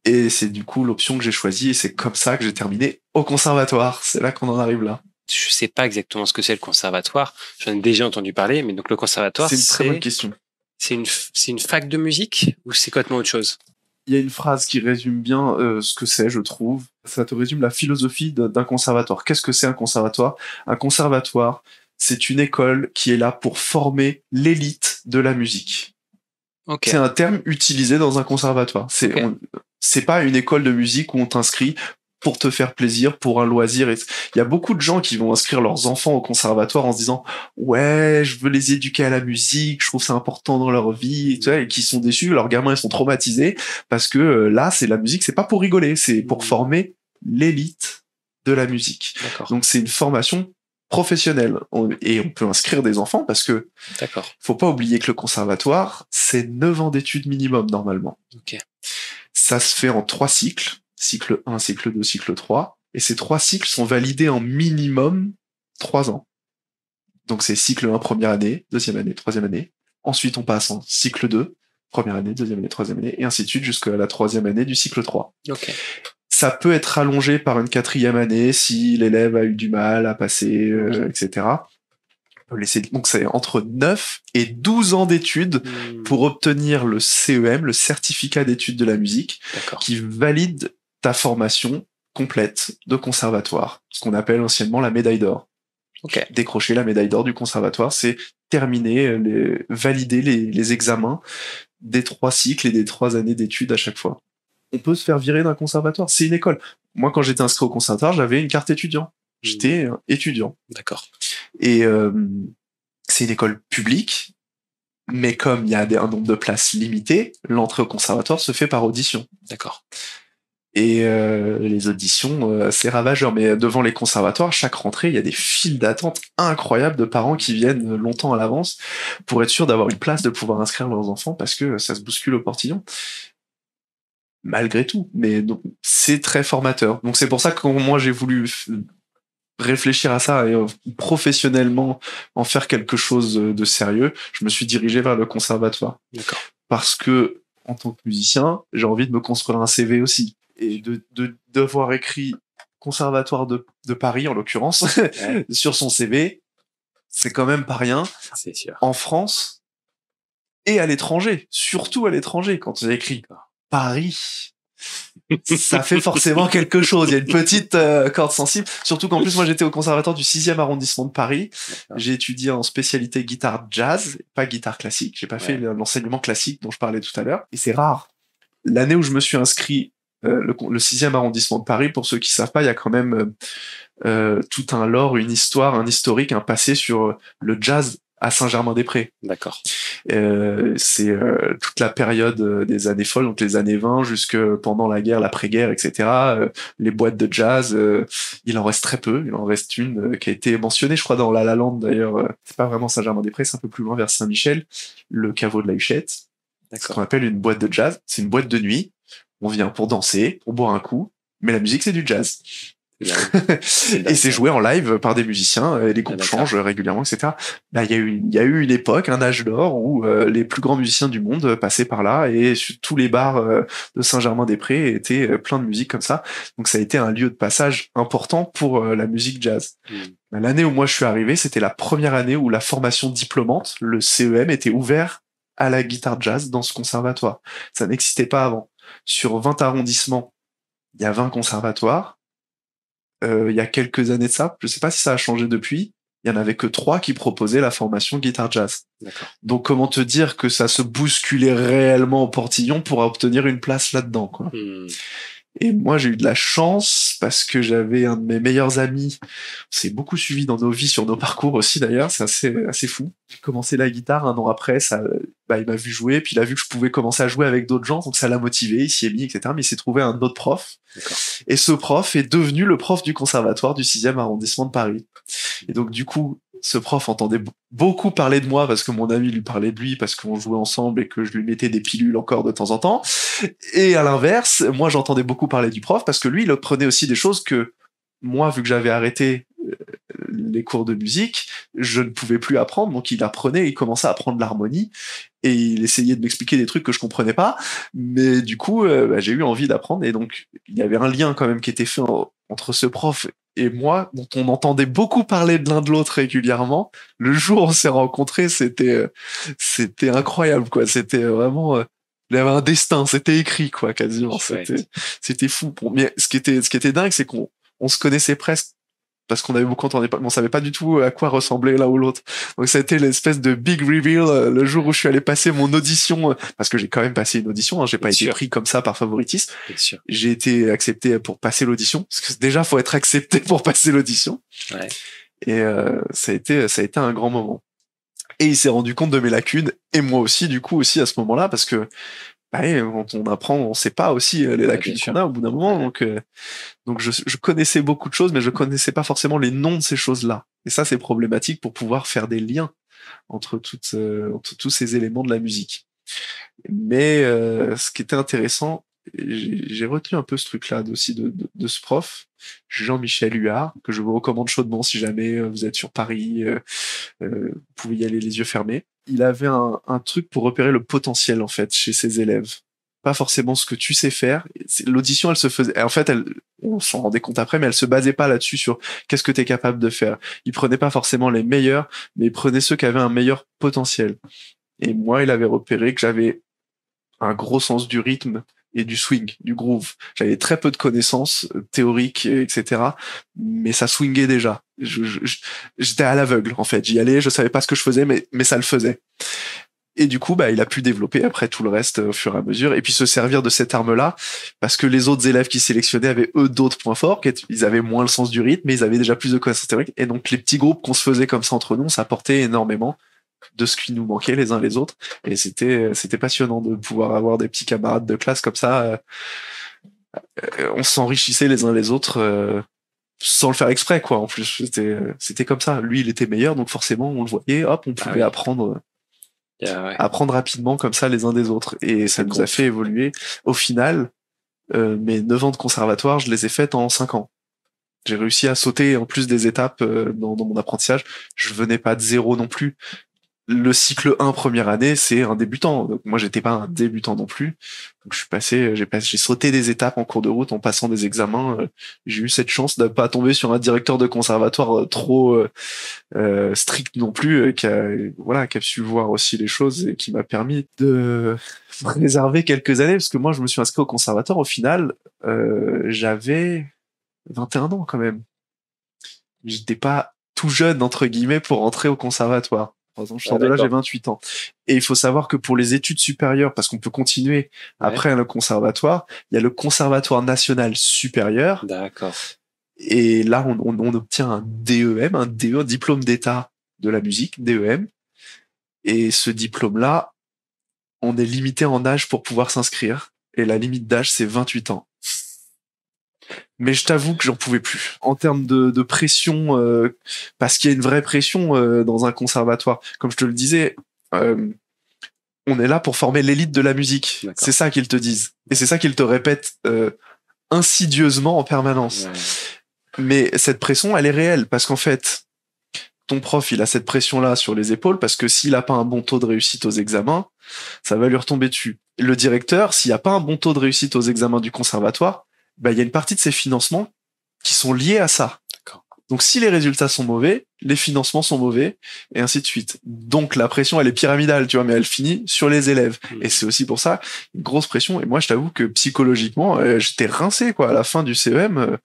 Et c'est du coup l'option que j'ai choisie, et c'est comme ça que j'ai terminé au conservatoire. C'est là qu'on en arrive là. Je sais pas exactement ce que c'est le conservatoire. J'en ai déjà entendu parler, mais donc le conservatoire, c'est une très bonne question. C'est une fac de musique ou c'est complètement autre chose? Il y a une phrase qui résume bien ce que c'est, je trouve. Ça te résume la philosophie d'un conservatoire. Qu'est-ce que c'est un conservatoire? Un conservatoire, c'est une école qui est là pour former l'élite de la musique. Okay. C'est un terme utilisé dans un conservatoire. C'est pas une école de musique où on t'inscrit pour te faire plaisir, pour un loisir. Il y a beaucoup de gens qui vont inscrire leurs enfants au conservatoire en se disant « Ouais, je veux les éduquer à la musique, je trouve ça important dans leur vie. » et qui sont déçus, leurs gamins ils sont traumatisés parce que là, c'est la musique, c'est pas pour rigoler, c'est pour former l'élite de la musique. Donc c'est une formation professionnelle. Et on peut inscrire des enfants parce que faut pas oublier que le conservatoire, c'est 9 ans d'études minimum normalement. Ça se fait en 3 cycles. Cycle 1, cycle 2, cycle 3. Et ces 3 cycles sont validés en minimum 3 ans. Donc c'est cycle 1, première année, deuxième année, troisième année. Ensuite, on passe en cycle 2, première année, deuxième année, troisième année, et ainsi de suite jusqu'à la 3e année du cycle 3. Ça peut être allongé par une 4e année si l'élève a eu du mal à passer, etc. Donc c'est entre 9 et 12 ans d'études pour obtenir le CEM, le certificat d'études de la musique, qui valide ta formation complète de conservatoire, ce qu'on appelle anciennement la médaille d'or. Décrocher la médaille d'or du conservatoire, c'est terminer, valider les examens des 3 cycles et des 3 années d'études à chaque fois. On peut se faire virer d'un conservatoire, c'est une école. Moi, quand j'étais inscrit au conservatoire, j'avais une carte étudiant. J'étais étudiant. Et c'est une école publique, mais comme il y a un nombre de places limité, l'entrée au conservatoire se fait par audition. Et les auditions, c'est ravageur. Mais devant les conservatoires, chaque rentrée, il y a des files d'attente incroyables de parents qui viennent longtemps à l'avance pour être sûr d'avoir une place, de pouvoir inscrire leurs enfants, parce que ça se bouscule au portillon. Malgré tout. Mais donc, c'est très formateur. Donc c'est pour ça que moi, j'ai voulu réfléchir à ça et professionnellement en faire quelque chose de sérieux. Je me suis dirigé vers le conservatoire. Parce que, en tant que musicien, j'ai envie de me construire un CV aussi. Et devoir écrit Conservatoire de Paris, en l'occurrence, sur son CV, c'est quand même pas rien. C'est sûr. En France et à l'étranger, surtout à l'étranger, quand tu as écrit Paris, ça fait forcément quelque chose. Il y a une petite corde sensible. Surtout qu'en plus, moi, j'étais au conservatoire du 6e arrondissement de Paris. J'ai étudié en spécialité guitare jazz, pas guitare classique. J'ai pas fait l'enseignement classique dont je parlais tout à l'heure. Et c'est rare. L'année où je me suis inscrit le 6e arrondissement de Paris, pour ceux qui savent pas, il y a quand même tout un lore, une histoire, un historique, un passé sur le jazz à Saint-Germain-des-Prés. C'est toute la période des années folles, donc les années 20 jusque pendant la guerre, l'après-guerre, etc. Les boîtes de jazz, il en reste très peu. Il en reste une qui a été mentionnée, je crois, dans La La Land d'ailleurs. C'est pas vraiment Saint-Germain-des-Prés, c'est un peu plus loin vers Saint-Michel, le caveau de la Huchette. Ce qu'on appelle une boîte de jazz. C'est une boîte de nuit. On vient pour danser, pour boire un coup, mais la musique c'est du jazz. Et c'est joué en live par des musiciens, et les groupes changent régulièrement, etc. Là, il y a eu une époque, un âge d'or où les plus grands musiciens du monde passaient par là, et sur tous les bars de Saint-Germain-des-Prés étaient plein de musique comme ça. Donc ça a été un lieu de passage important pour la musique jazz. L'année où moi je suis arrivé, c'était la première année où la formation diplômante, le CEM, était ouvert à la guitare jazz dans ce conservatoire. Ça n'existait pas avant. Sur 20 arrondissements, il y a 20 conservatoires. Il y a quelques années de ça, je sais pas si ça a changé depuis, il y en avait que 3 qui proposaient la formation guitare jazz. D'accord. Donc comment te dire que ça se bousculait réellement au portillon pour obtenir une place là-dedans, quoi. Et moi, j'ai eu de la chance parce que j'avais un de mes meilleurs amis. On s'est beaucoup suivi dans nos vies, sur nos parcours aussi d'ailleurs. C'est assez fou. J'ai commencé la guitare un an après. Il m'a vu jouer, puis il a vu que je pouvais commencer à jouer avec d'autres gens, donc ça l'a motivé. Il s'y est mis, etc. Mais il s'est trouvé un autre prof. D'accord. Et ce prof est devenu le prof du conservatoire du 6e arrondissement de Paris. Et donc du coup, ce prof entendait beaucoup parler de moi parce que mon ami lui parlait de lui, parce qu'on jouait ensemble et que je lui mettais des pilules encore de temps en temps. Et à l'inverse, moi j'entendais beaucoup parler du prof parce que lui il apprenait aussi des choses que moi, vu que j'avais arrêté les cours de musique, je ne pouvais plus apprendre, donc il apprenait, il commençait à apprendre l'harmonie et il essayait de m'expliquer des trucs que je comprenais pas, mais du coup j'ai eu envie d'apprendre, et donc il y avait un lien quand même qui était fait entre ce prof et moi, dont on entendait beaucoup parler de l'un de l'autre régulièrement. Le jour où on s'est rencontrés, c'était incroyable, quoi. C'était vraiment il y avait un destin, c'était écrit, quoi, quasiment. C'était fou. Mais ce qui était dingue, c'est qu'on se connaissait presque parce qu'on avait beaucoup entendu, mais on savait pas du tout à quoi ressemblait l'un ou l'autre. Donc ça a été l'espèce de big reveal le jour où je suis allé passer mon audition, parce que j'ai quand même passé une audition, hein, j'ai pas été pris comme ça par favoritisme. J'ai été accepté pour passer l'audition, parce que déjà faut être accepté pour passer l'audition. Ouais. Et ça a été un grand moment. Et il s'est rendu compte de mes lacunes, et moi aussi, du coup, aussi à ce moment-là, parce que quand on apprend, on sait pas aussi les lacunes qu'on a au bout d'un moment. Donc je connaissais beaucoup de choses, mais je connaissais pas forcément les noms de ces choses-là. Et ça, c'est problématique pour pouvoir faire des liens entre tous ces éléments de la musique. Mais ce qui était intéressant, j'ai retenu un peu ce truc-là aussi de ce prof, Jean-Michel Huard, que je vous recommande chaudement si jamais vous êtes sur Paris, vous pouvez y aller les yeux fermés. Il avait un truc pour repérer le potentiel, en fait, chez ses élèves. Pas forcément ce que tu sais faire. L'audition, elle se faisait... En fait, on s'en rendait compte après, mais elle se basait pas là-dessus sur qu'est-ce que t'es capable de faire. Il prenait pas forcément les meilleurs, mais il prenait ceux qui avaient un meilleur potentiel. Et moi, il avait repéré que j'avais un gros sens du rythme et du swing, du groove. J'avais très peu de connaissances théoriques, etc. Mais ça swingait déjà. J'étais à l'aveugle, en fait. J'y allais, je savais pas ce que je faisais, mais ça le faisait. Et du coup, il a pu développer après tout le reste au fur et à mesure, et puis se servir de cette arme-là, parce que les autres élèves qui sélectionnaient avaient eux d'autres points forts, ils avaient moins le sens du rythme, mais ils avaient déjà plus de connaissances théoriques, et donc les petits groupes qu'on se faisait comme ça entre nous, ça apportait énormément de ce qui nous manquait les uns les autres, et c'était passionnant de pouvoir avoir des petits camarades de classe comme ça. On s'enrichissait les uns les autres sans le faire exprès, quoi. En plus, c'était comme ça. Lui, il était meilleur, donc forcément, on le voyait, hop, on pouvait apprendre rapidement comme ça les uns des autres, et ça nous a fait évoluer. Au final, mes 9 ans de conservatoire, je les ai faites en 5 ans. J'ai réussi à sauter en plus des étapes dans mon apprentissage. Je venais pas de zéro non plus. Le cycle 1 première année, c'est un débutant. Donc moi, j'étais pas un débutant non plus. Donc j'ai sauté des étapes en cours de route en passant des examens. J'ai eu cette chance de pas tomber sur un directeur de conservatoire trop strict non plus, qui a su voir aussi les choses et qui m'a permis de réserver quelques années, parce que moi, je me suis inscrit au conservatoire. Au final, j'avais 21 ans quand même. J'étais pas tout jeune, entre guillemets, pour entrer au conservatoire. Par exemple, je sors de là, j'ai 28 ans. Et il faut savoir que pour les études supérieures, parce qu'on peut continuer après le conservatoire, il y a le conservatoire national supérieur. D'accord. Et là, on obtient un DEM, un diplôme d'état de la musique, DEM. Et ce diplôme-là, on est limité en âge pour pouvoir s'inscrire. Et la limite d'âge, c'est 28 ans. Mais je t'avoue que j'en pouvais plus. En termes de pression, parce qu'il y a une vraie pression dans un conservatoire. Comme je te le disais, on est là pour former l'élite de la musique. D'accord. C'est ça qu'ils te disent. Et c'est ça qu'ils te répètent insidieusement en permanence. Ouais. Mais cette pression, elle est réelle parce qu'en fait, ton prof, il a cette pression-là sur les épaules parce que s'il a pas un bon taux de réussite aux examens, ça va lui retomber dessus. Le directeur, s'il n'y a pas un bon taux de réussite aux examens du conservatoire, bah, il y a une partie de ses financements qui sont liés à ça. D'accord. Donc, si les résultats sont mauvais, les financements sont mauvais, et ainsi de suite. Donc, la pression, elle est pyramidale, tu vois, mais elle finit sur les élèves. Et c'est aussi pour ça, une grosse pression. Et moi, je t'avoue que psychologiquement, j'étais rincé, quoi. À la fin du CEM,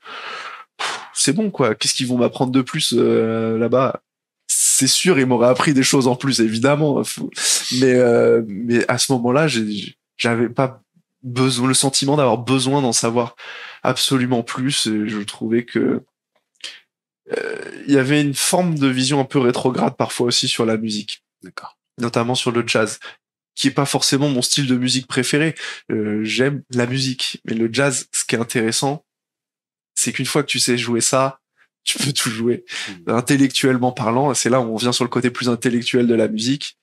c'est bon, quoi. Qu'est-ce qu'ils vont m'apprendre de plus là-bas? C'est sûr, ils m'auraient appris des choses en plus, évidemment. Mais à ce moment-là, j'avais pas besoin, le sentiment d'avoir besoin d'en savoir absolument plus. Et je trouvais que il y avait une forme de vision un peu rétrograde parfois aussi sur la musique. D'accord. Notamment sur le jazz, qui est pas forcément mon style de musique préféré. J'aime la musique, mais le jazz, ce qui est intéressant, c'est qu'une fois que tu sais jouer ça, tu peux tout jouer. Intellectuellement parlant, c'est là où on vient sur le côté plus intellectuel de la musique.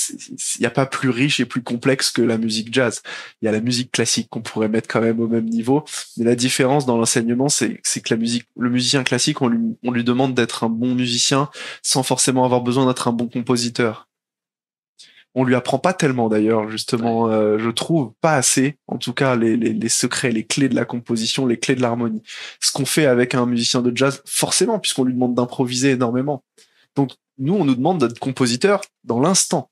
Il n'y a pas plus riche et plus complexe que la musique jazz. Il y a la musique classique qu'on pourrait mettre quand même au même niveau. Mais la différence dans l'enseignement, c'est que le musicien classique, on lui demande d'être un bon musicien sans forcément avoir besoin d'être un bon compositeur. On lui apprend pas tellement d'ailleurs, justement, je trouve pas assez, en tout cas les secrets, les clés de la composition, les clés de l'harmonie. Ce qu'on fait avec un musicien de jazz, forcément, puisqu'on lui demande d'improviser énormément. Donc nous, on nous demande d'être compositeur dans l'instant.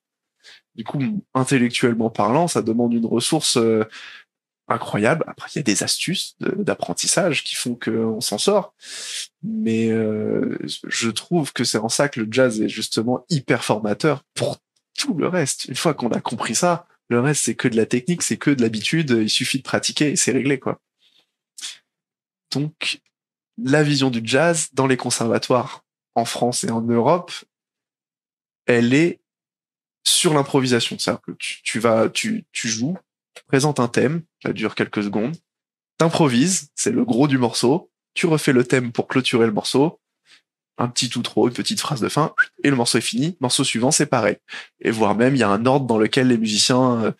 Du coup, intellectuellement parlant, ça demande une ressource incroyable. Après, il y a des astuces d'apprentissage qui font qu'on s'en sort. Mais je trouve que c'est en ça que le jazz est justement hyper formateur pour tout le reste. Une fois qu'on a compris ça, le reste, c'est que de la technique, c'est que de l'habitude, il suffit de pratiquer et c'est réglé, quoi. Donc, la vision du jazz dans les conservatoires en France et en Europe, elle est sur l'improvisation. C'est-à-dire que tu joues, tu présentes un thème, ça dure quelques secondes, t'improvises, c'est le gros du morceau, tu refais le thème pour clôturer le morceau, un petit outro, une petite phrase de fin, et le morceau est fini. Morceau suivant, c'est pareil. Et voire même, il y a un ordre dans lequel les musiciens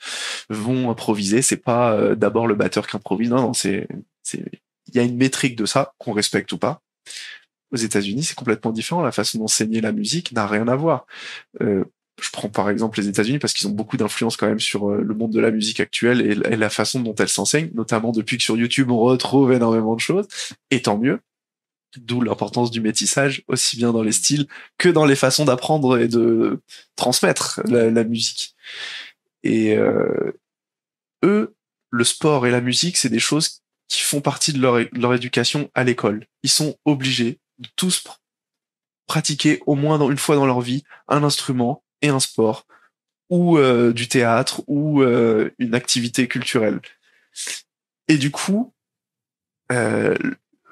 vont improviser. C'est pas d'abord le batteur qui improvise. Non, il y a une métrique de ça, qu'on respecte ou pas. Aux États-Unis, c'est complètement différent. La façon d'enseigner la musique n'a rien à voir. Je prends par exemple les États-Unis parce qu'ils ont beaucoup d'influence quand même sur le monde de la musique actuelle et la façon dont elle s'enseigne, notamment depuis que sur YouTube on retrouve énormément de choses. Et tant mieux. D'où l'importance du métissage, aussi bien dans les styles que dans les façons d'apprendre et de transmettre la musique. Et eux, le sport et la musique, c'est des choses qui font partie de leur éducation à l'école. Ils sont obligés de tous pratiquer au moins une fois dans leur vie un instrument et un sport, ou du théâtre, ou une activité culturelle. Et du coup,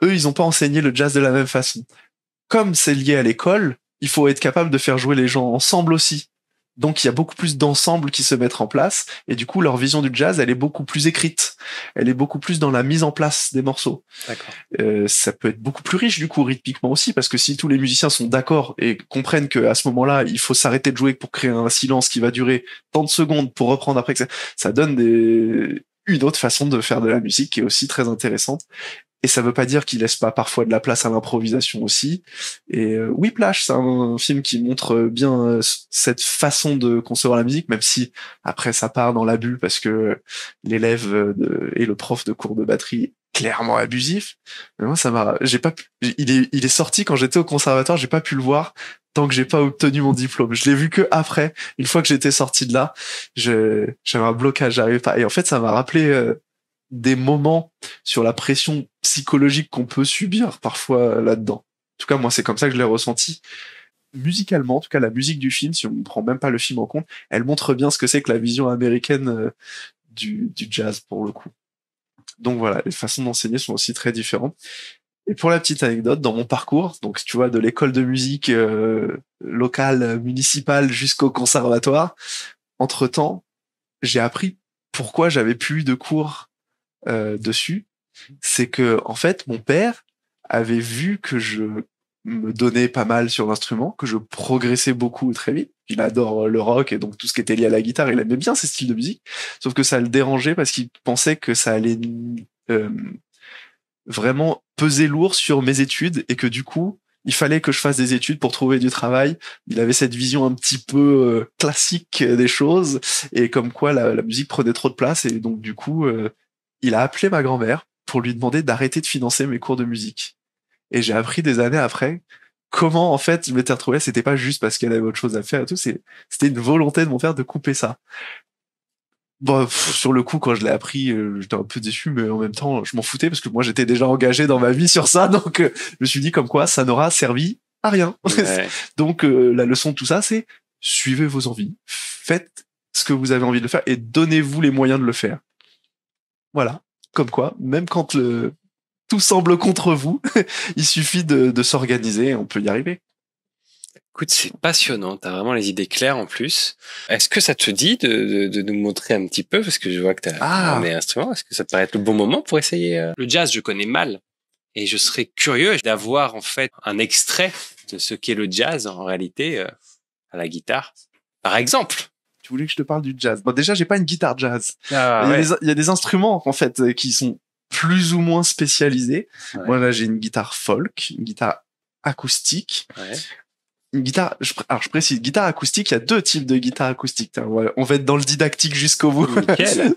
eux, ils n'ont pas enseigné le jazz de la même façon. Comme c'est lié à l'école, il faut être capable de faire jouer les gens ensemble aussi. Donc, il y a beaucoup plus d'ensembles qui se mettent en place, et du coup, leur vision du jazz, elle est beaucoup plus écrite. Elle est beaucoup plus dans la mise en place des morceaux. D'accord. Ça peut être beaucoup plus riche, du coup, rythmiquement aussi, parce que si tous les musiciens sont d'accord et comprennent qu'à ce moment-là, il faut s'arrêter de jouer pour créer un silence qui va durer tant de secondes pour reprendre après, ça donne une autre façon de faire de la musique qui est aussi très intéressante. Et ça veut pas dire qu'il laisse pas parfois de la place à l'improvisation aussi. Et Whiplash, c'est un film qui montre bien cette façon de concevoir la musique, même si après ça part dans l'abus parce que l'élève et le prof de cours de batterie est clairement abusif. Mais moi, il est sorti quand j'étais au conservatoire, j'ai pas pu le voir tant que j'ai pas obtenu mon diplôme. Je l'ai vu que après, une fois que j'étais sorti de là, j'avais un blocage, j'arrivais pas. Et en fait, ça m'a rappelé des moments sur la pression psychologique qu'on peut subir parfois là-dedans. En tout cas, moi, c'est comme ça que je l'ai ressenti. Musicalement, en tout cas, la musique du film, si on ne prend même pas le film en compte, elle montre bien ce que c'est que la vision américaine du jazz, pour le coup. Donc voilà, les façons d'enseigner sont aussi très différentes. Et pour la petite anecdote, dans mon parcours, donc tu vois, de l'école de musique locale, municipale, jusqu'au conservatoire, entre-temps, j'ai appris pourquoi j'avais plus de cours dessus. C'est que en fait mon père avait vu que je me donnais pas mal sur l'instrument, que je progressais beaucoup très vite. Il adore le rock et donc tout ce qui était lié à la guitare, il aimait bien ces styles de musique, sauf que ça le dérangeait parce qu'il pensait que ça allait vraiment pesait lourd sur mes études et que du coup, il fallait que je fasse des études pour trouver du travail. Il avait cette vision un petit peu classique des choses et comme quoi la musique prenait trop de place et donc du coup, il a appelé ma grand-mère pour lui demander d'arrêter de financer mes cours de musique. Et j'ai appris des années après comment en fait je m'étais retrouvé. C'était pas juste parce qu'elle avait autre chose à faire et tout. C'était une volonté de mon père de couper ça. Bon, sur le coup, quand je l'ai appris, j'étais un peu déçu, mais en même temps, je m'en foutais parce que moi, j'étais déjà engagé dans ma vie sur ça, donc je me suis dit comme quoi ça n'aura servi à rien. Ouais. Donc la leçon de tout ça, c'est suivez vos envies, faites ce que vous avez envie de faire et donnez-vous les moyens de le faire. Voilà, comme quoi, même quand tout semble contre vous, il suffit de s'organiser et on peut y arriver. Écoute, c'est passionnant, t'as vraiment les idées claires en plus. Est-ce que ça te dit de nous montrer un petit peu, parce que je vois que t'as des instruments, est-ce que ça te paraît être le bon moment pour essayer Le jazz, je connais mal, et je serais curieux d'avoir en fait un extrait de ce qu'est le jazz en réalité à la guitare, par exemple. Tu voulais que je te parle du jazz? Bon, déjà, j'ai pas une guitare jazz. Ah, il y a des instruments en fait qui sont plus ou moins spécialisés. Ouais. Moi là, j'ai une guitare folk, une guitare acoustique. Ouais. Une guitare, alors je précise, guitare acoustique, il y a deux types de guitares acoustiques. On va être dans le didactique jusqu'au bout. Nickel.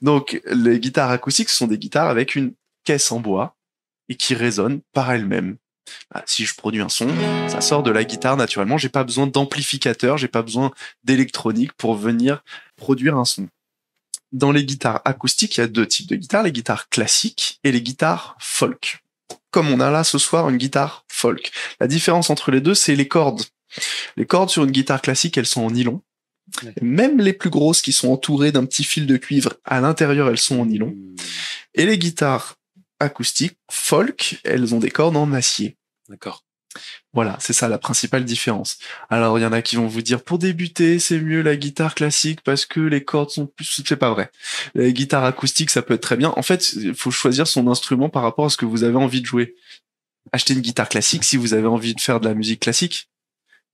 Donc, les guitares acoustiques, ce sont des guitares avec une caisse en bois et qui résonnent par elles-mêmes. Si je produis un son, ça sort de la guitare naturellement. J'ai pas besoin d'amplificateur, j'ai pas besoin d'électronique pour venir produire un son. Dans les guitares acoustiques, il y a deux types de guitares, les guitares classiques et les guitares folk. Comme on a là ce soir une guitare folk. La différence entre les deux, c'est les cordes. Les cordes sur une guitare classique, elles sont en nylon. Ouais. Même les plus grosses qui sont entourées d'un petit fil de cuivre, à l'intérieur, elles sont en nylon. Et les guitares acoustiques, folk, elles ont des cordes en acier. D'accord. Voilà, c'est ça la principale différence. Alors, il y en a qui vont vous dire, pour débuter, c'est mieux la guitare classique parce que les cordes sont plus... C'est pas vrai. La guitare acoustique, ça peut être très bien. En fait, il faut choisir son instrument par rapport à ce que vous avez envie de jouer. Achetez une guitare classique si vous avez envie de faire de la musique classique.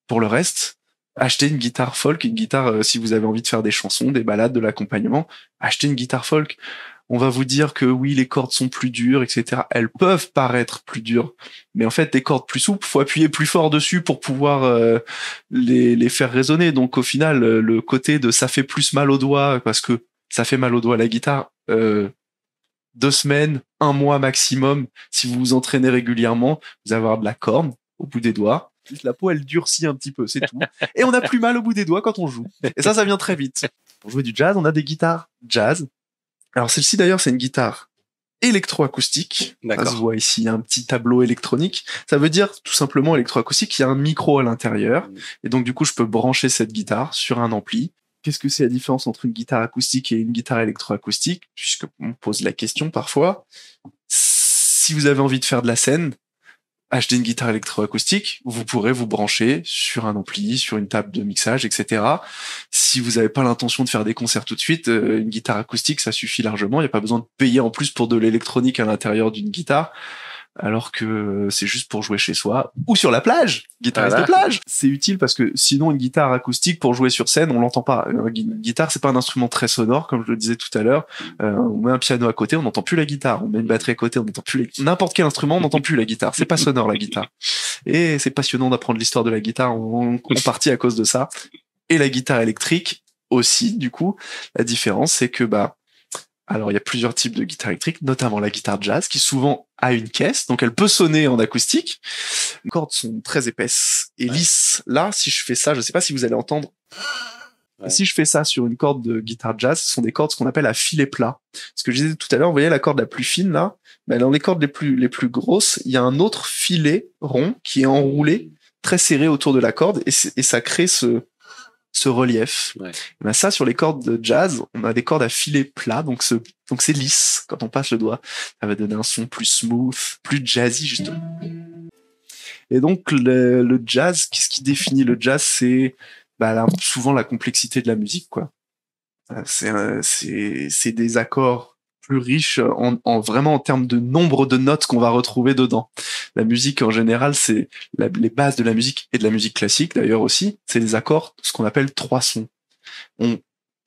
Pour le reste, achetez une guitare folk, une guitare si vous avez envie de faire des chansons, des ballades, de l'accompagnement. Achetez une guitare folk. On va vous dire que oui, les cordes sont plus dures, etc. Elles peuvent paraître plus dures, mais en fait, des cordes plus souples, faut appuyer plus fort dessus pour pouvoir les faire résonner. Donc au final, le côté de ça fait plus mal aux doigts parce que ça fait mal aux doigts la guitare. 2 semaines, 1 mois maximum, si vous vous entraînez régulièrement, vous allez avoir de la corne au bout des doigts. Juste la peau, elle durcit un petit peu, c'est tout. Et on n'a plus mal au bout des doigts quand on joue. Et ça vient très vite. Pour jouer du jazz, on a des guitares jazz. Alors celle-ci d'ailleurs, c'est une guitare électroacoustique. D'accord. Ça se voit ici, il y a un petit tableau électronique. Ça veut dire tout simplement électroacoustique, il y a un micro à l'intérieur. Et donc du coup, je peux brancher cette guitare sur un ampli. Qu'est-ce que c'est la différence entre une guitare acoustique et une guitare électroacoustique? Puisqu'on me pose la question parfois. Si vous avez envie de faire de la scène, achetez une guitare électroacoustique, vous pourrez vous brancher sur un ampli, sur une table de mixage, etc. Si vous n'avez pas l'intention de faire des concerts tout de suite, une guitare acoustique, ça suffit largement. Il n'y a pas besoin de payer en plus pour de l'électronique à l'intérieur d'une guitare, alors que c'est juste pour jouer chez soi ou sur la plage. Guitariste de plage. C'est utile parce que sinon, une guitare acoustique, pour jouer sur scène, on l'entend pas. Une guitare, c'est pas un instrument très sonore, comme je le disais tout à l'heure. On met un piano à côté, on n'entend plus la guitare. On met une batterie à côté, on n'entend plus n'importe quel instrument, on n'entend plus la guitare. C'est pas sonore, la guitare. Et c'est passionnant d'apprendre l'histoire de la guitare en partie à cause de ça. Et la guitare électrique aussi, du coup. La différence, c'est que, alors, il y a plusieurs types de guitare électrique, notamment la guitare jazz, qui souvent a une caisse, donc elle peut sonner en acoustique. Les cordes sont très épaisses et lisses. Là, si je fais ça, je sais pas si vous allez entendre. Ouais. Si je fais ça sur une corde de guitare jazz, ce sont des cordes ce qu'on appelle à filet plat. Ce que je disais tout à l'heure, vous voyez la corde la plus fine là, dans les cordes les plus grosses, il y a un autre filet rond qui est enroulé, très serré autour de la corde, et ça crée ce relief. Ouais. Ça, sur les cordes de jazz, on a des cordes à filet plat, donc c'est lisse quand on passe le doigt. Ça va donner un son plus smooth, plus jazzy, justement. Et donc, le jazz, qu'est-ce qui définit le jazz? C'est souvent la complexité de la musique, quoi. C'est des accords plus riches vraiment en termes de nombre de notes qu'on va retrouver dedans. La musique en général, c'est les bases de la musique et de la musique classique d'ailleurs aussi, c'est les accords, ce qu'on appelle 3 sons.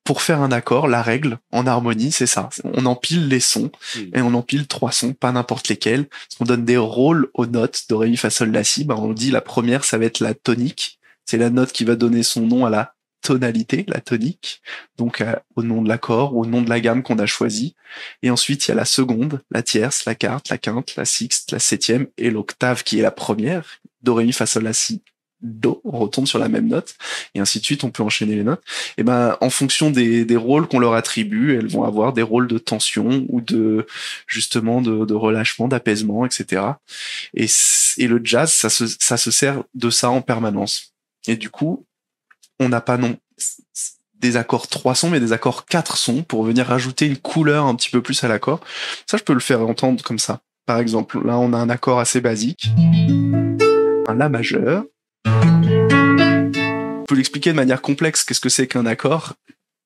pour faire un accord, la règle en harmonie, c'est ça. On empile les sons et on empile 3 sons, pas n'importe lesquels. On donne des rôles aux notes do, ré, mi, fa, sol, la, si. Ben, on dit la première, ça va être la tonique. C'est la note qui va donner son nom à la tonalité, la tonique. Donc, au nom de l'accord, au nom de la gamme qu'on a choisi. Et ensuite, il y a la seconde, la tierce, la quarte, la quinte, la sixte, la septième et l'octave qui est la première. Do, ré, mi, fa, sol, la, si. Do, on retombe sur la même note, et ainsi de suite, on peut enchaîner les notes. Et ben, en fonction des rôles qu'on leur attribue, elles vont avoir des rôles de tension ou de, justement, de relâchement, d'apaisement, etc. Et le jazz, ça se sert de ça en permanence. Et du coup, on n'a pas des accords 3 sons, mais des accords 4 sons pour venir rajouter une couleur un petit peu plus à l'accord. Ça, je peux le faire entendre comme ça. Par exemple, là, on a un accord assez basique. Un La majeur. Je peux l'expliquer de manière complexe. Qu'est-ce que c'est qu'un accord?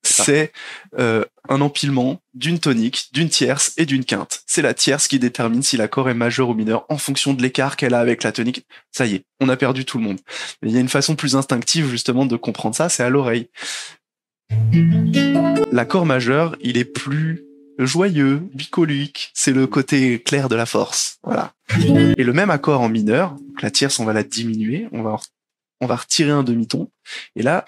C'est un empilement d'une tonique, d'une tierce et d'une quinte. C'est la tierce qui détermine si l'accord est majeur ou mineur en fonction de l'écart qu'elle a avec la tonique. Ça y est, on a perdu tout le monde. Mais il y a une façon plus instinctive justement de comprendre ça, c'est à l'oreille. L'accord majeur, il est plus joyeux, bucolique, c'est le côté clair de la force. Voilà. Et le même accord en mineur, donc la tierce, on va la diminuer, on va retirer un demi-ton, et là,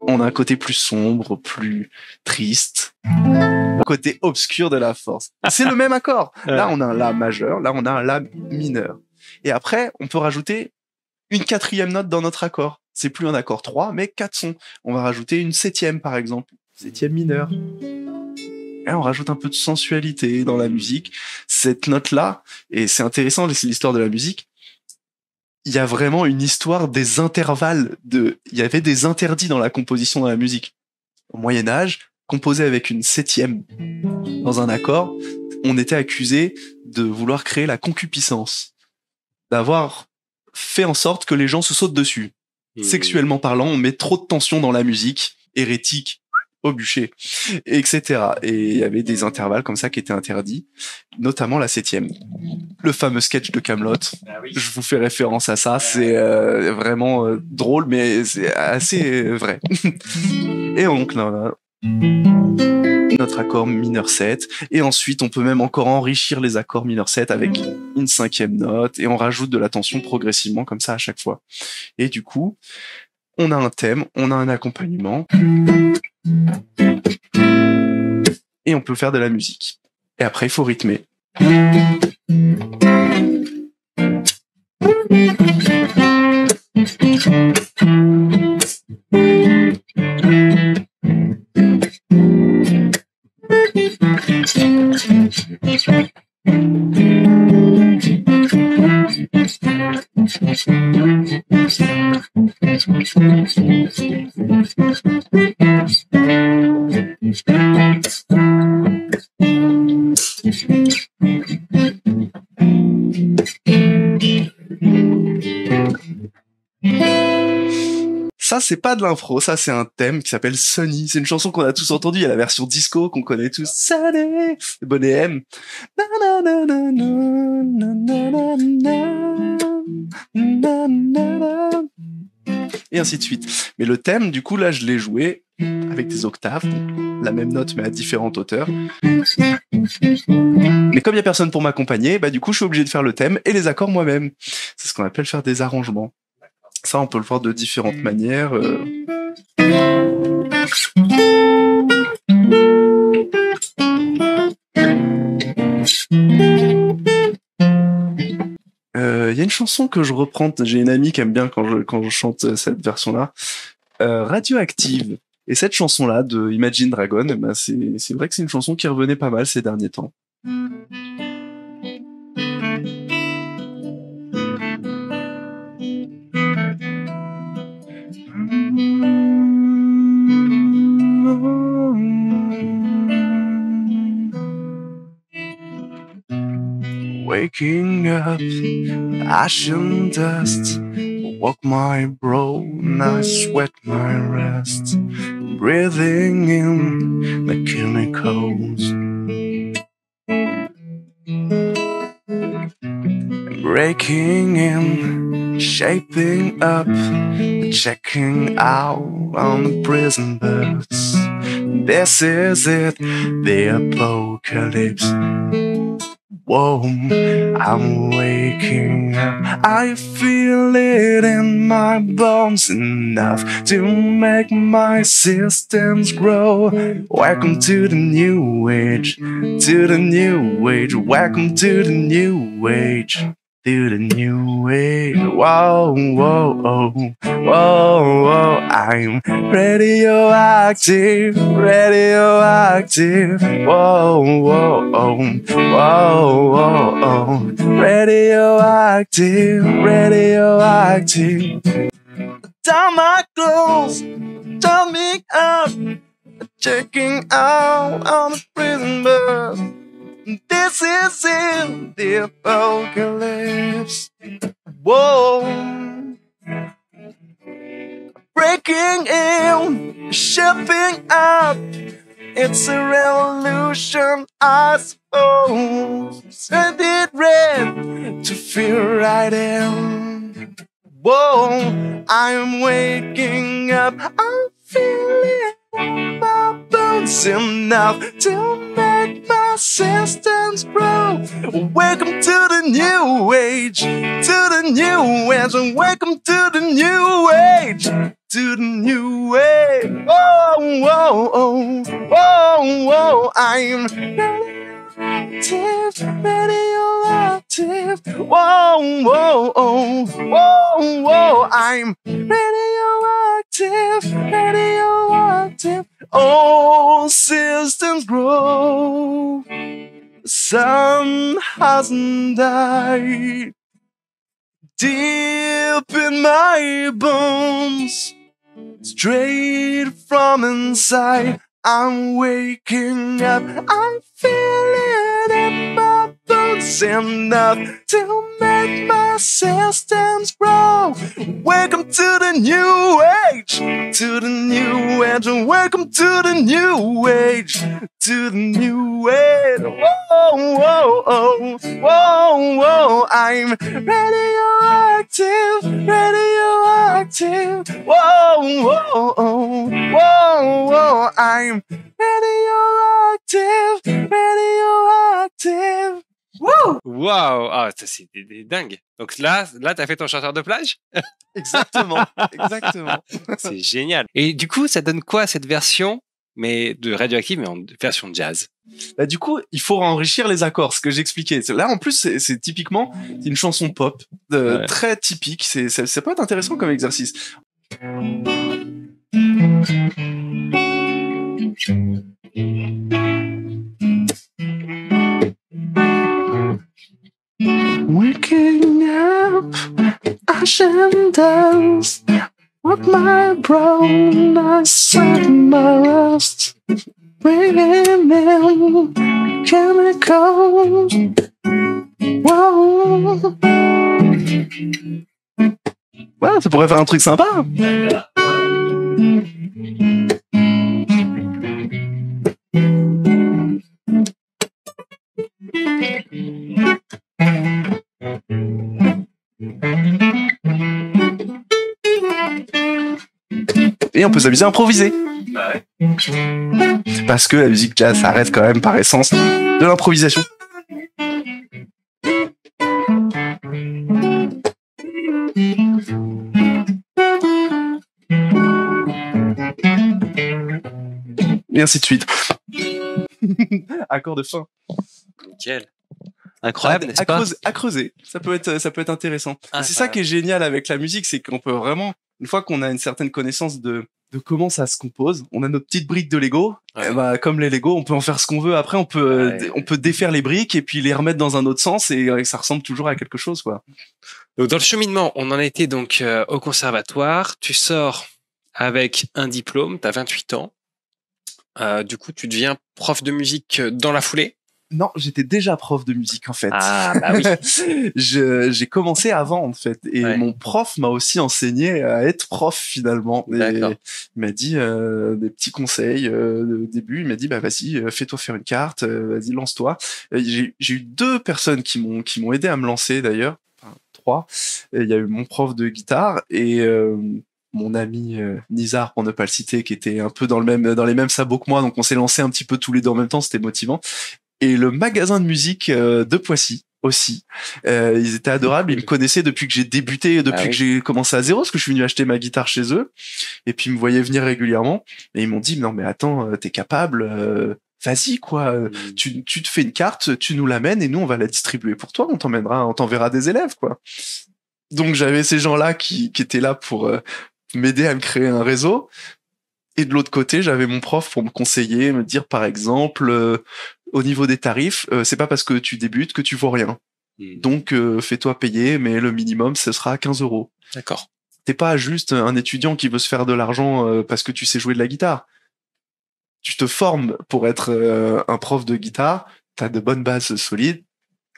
on a un côté plus sombre, plus triste, un côté obscur de la force. C'est le même accord. Là, on a un La majeur, là, on a un La mineur. Et après, on peut rajouter une 4e note dans notre accord. C'est plus un accord 3, mais 4 sons. On va rajouter une 7e, par exemple. 7e mineure. Et on rajoute un peu de sensualité dans la musique. Cette note-là, et c'est intéressant, c'est l'histoire de la musique, il y a vraiment une histoire des intervalles il y avait des interdits dans la composition de la musique. Au Moyen-Âge, composer avec une 7e dans un accord, on était accusé de vouloir créer la concupiscence. D'avoir fait en sorte que les gens se sautent dessus. Sexuellement parlant, on met trop de tension dans la musique, hérétique, au bûcher, etc. Et il y avait des intervalles comme ça qui étaient interdits, notamment la 7e. Le fameux sketch de Kaamelott. Ah oui. Je vous fais référence à ça, c'est vraiment drôle, mais c'est assez vrai. Et donc là, notre accord mineur 7, et ensuite on peut même encore enrichir les accords mineur 7 avec une 5e note, et on rajoute de la tension progressivement comme ça à chaque fois. Et du coup, on a un thème, on a un accompagnement, et on peut faire de la musique. Et après, il faut rythmer. Ça, c'est pas de l'impro, ça, c'est un thème qui s'appelle Sunny. C'est une chanson qu'on a tous entendue. Il y a la version disco qu'on connaît tous. Sunny, Bonnet M. Et ainsi de suite. Mais le thème, du coup, là, je l'ai joué avec des octaves, donc la même note, mais à différentes hauteurs. Mais comme il y a personne pour m'accompagner, bah, du coup, je suis obligé de faire le thème et les accords moi-même. C'est ce qu'on appelle faire des arrangements. Ça, on peut le voir de différentes manières. Y a une chanson que je reprends, j'ai une amie qui aime bien quand je chante cette version-là, Radioactive. Et cette chanson-là de Imagine Dragon, ben c'est vrai que c'est une chanson qui revenait pas mal ces derniers temps. Waking up, ash and dust, walk my brow, I sweat my rest, breathing in the chemicals, breaking in shaping up, checking out on the prison bus. This is it, the apocalypse. Whoa, I'm waking up. I feel it in my bones enough to make my systems grow. Welcome to the new age, to the new age. Welcome to the new age, to the new age. Whoa, whoa, whoa, whoa, whoa. I'm radioactive, radioactive. Whoa, whoa, whoa, whoa, whoa. Radioactive, radioactive. Down my clothes, turn me up, checking out on the prison bus. This is in the apocalypse. Whoa. Breaking in, shipping up. It's a revolution, I suppose. Send it red to feel right in. Whoa, I'm waking up. I'm feeling my bones enough to make my systems grow. Welcome to the new age, to the new age, and welcome to the new age, to the new age. Oh, oh, oh, oh, oh, I'm radioactive, radioactive. Whoa, whoa, oh, whoa, whoa, I'm radioactive, radioactive. All systems grow. The sun hasn't died. Deep in my bones, straight from inside, I'm waking up. I'm feeling in my bones enough to make my systems grow. Welcome to the new age, to the new age, and welcome to the new age, to the new age. Whoa, whoa, oh, whoa, whoa, I'm radioactive, radioactive. Whoa, whoa, oh, whoa, whoa, I'm radioactive, radioactive. Woo! Waouh, ah, ça, c'est des dingues. Donc là, t'as fait ton chanteur de plage? Exactement, exactement. C'est génial. Et du coup, ça donne quoi cette version, mais de Radioactive, mais en version jazz? Bah, du coup, il faut enrichir les accords, ce que j'expliquais. Là, en plus, c'est typiquement une chanson pop, Ouais. très typique. Ça peut être intéressant comme exercice. Waking up, ash and dust. What my brown eyes and my rust. Bringing in chemicals. Wow. Ouais, ça pourrait faire un truc sympa. Et on peut s'amuser à improviser. Parce que la musique jazz, ça reste quand même par essence de l'improvisation. Et ainsi de suite. Accord de fin. Nickel. Incroyable, n'est-ce pas? À creuser. Ça peut être intéressant. Ah, c'est ça qui est génial avec la musique, c'est qu'on peut vraiment, une fois qu'on a une certaine connaissance de comment ça se compose, on a notre petite brique de Lego. Ouais. Et bah, comme les Lego, on peut en faire ce qu'on veut. Après, on peut défaire les briques et puis les remettre dans un autre sens et ça ressemble toujours à quelque chose, quoi. Donc, dans le cheminement, on en a été donc au conservatoire. Tu sors avec un diplôme, t'as 28 ans. Du coup, tu deviens prof de musique dans la foulée. Non, j'étais déjà prof de musique en fait. Ah bah oui. J'ai commencé avant en fait et Ouais. mon prof m'a aussi enseigné à être prof finalement. Et D'accord. il m'a dit des petits conseils au début. Il m'a dit bah vas-y, fais-toi faire une carte, vas-y lance-toi. J'ai eu 2 personnes qui m'ont aidé à me lancer d'ailleurs. Enfin, 3, il y a eu mon prof de guitare et mon ami Nizar, pour ne pas le citer, qui était un peu dans les mêmes sabots que moi, donc on s'est lancé un petit peu tous les deux en même temps, c'était motivant. Et le magasin de musique de Poissy aussi. Ils étaient adorables, ils me connaissaient depuis que j'ai débuté, depuis que j'ai commencé à zéro, parce que je suis venu acheter ma guitare chez eux, et puis ils me voyaient venir régulièrement, et ils m'ont dit, non mais attends, t'es capable, vas-y quoi, tu te fais une carte, tu nous l'amènes, et nous on va la distribuer pour toi, on t'enverra des élèves quoi. Donc j'avais ces gens-là qui étaient là pour m'aider à me créer un réseau. Et de l'autre côté, j'avais mon prof pour me conseiller, me dire par exemple, au niveau des tarifs, c'est pas parce que tu débutes que tu vaux rien. Donc fais-toi payer, mais le minimum, ce sera 15 euros. D'accord. T'es pas juste un étudiant qui veut se faire de l'argent parce que tu sais jouer de la guitare. Tu te formes pour être un prof de guitare, t'as de bonnes bases solides,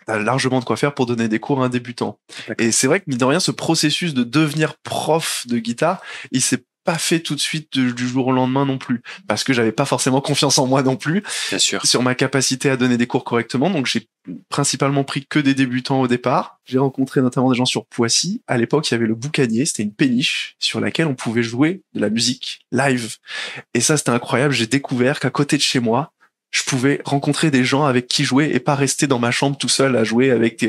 t'as largement de quoi faire pour donner des cours à un débutant. Et c'est vrai que, mine de rien, ce processus de devenir prof de guitare, il s'est pas fait tout de suite du jour au lendemain non plus, parce que j'avais pas forcément confiance en moi non plus, bien sûr, sur ma capacité à donner des cours correctement. Donc j'ai principalement pris que des débutants au départ. J'ai rencontré notamment des gens sur Poissy. À l'époque, il y avait le Boucanier, c'était une péniche sur laquelle on pouvait jouer de la musique live. Et ça, c'était incroyable. J'ai découvert qu'à côté de chez moi, je pouvais rencontrer des gens avec qui jouer et pas rester dans ma chambre tout seul à jouer avec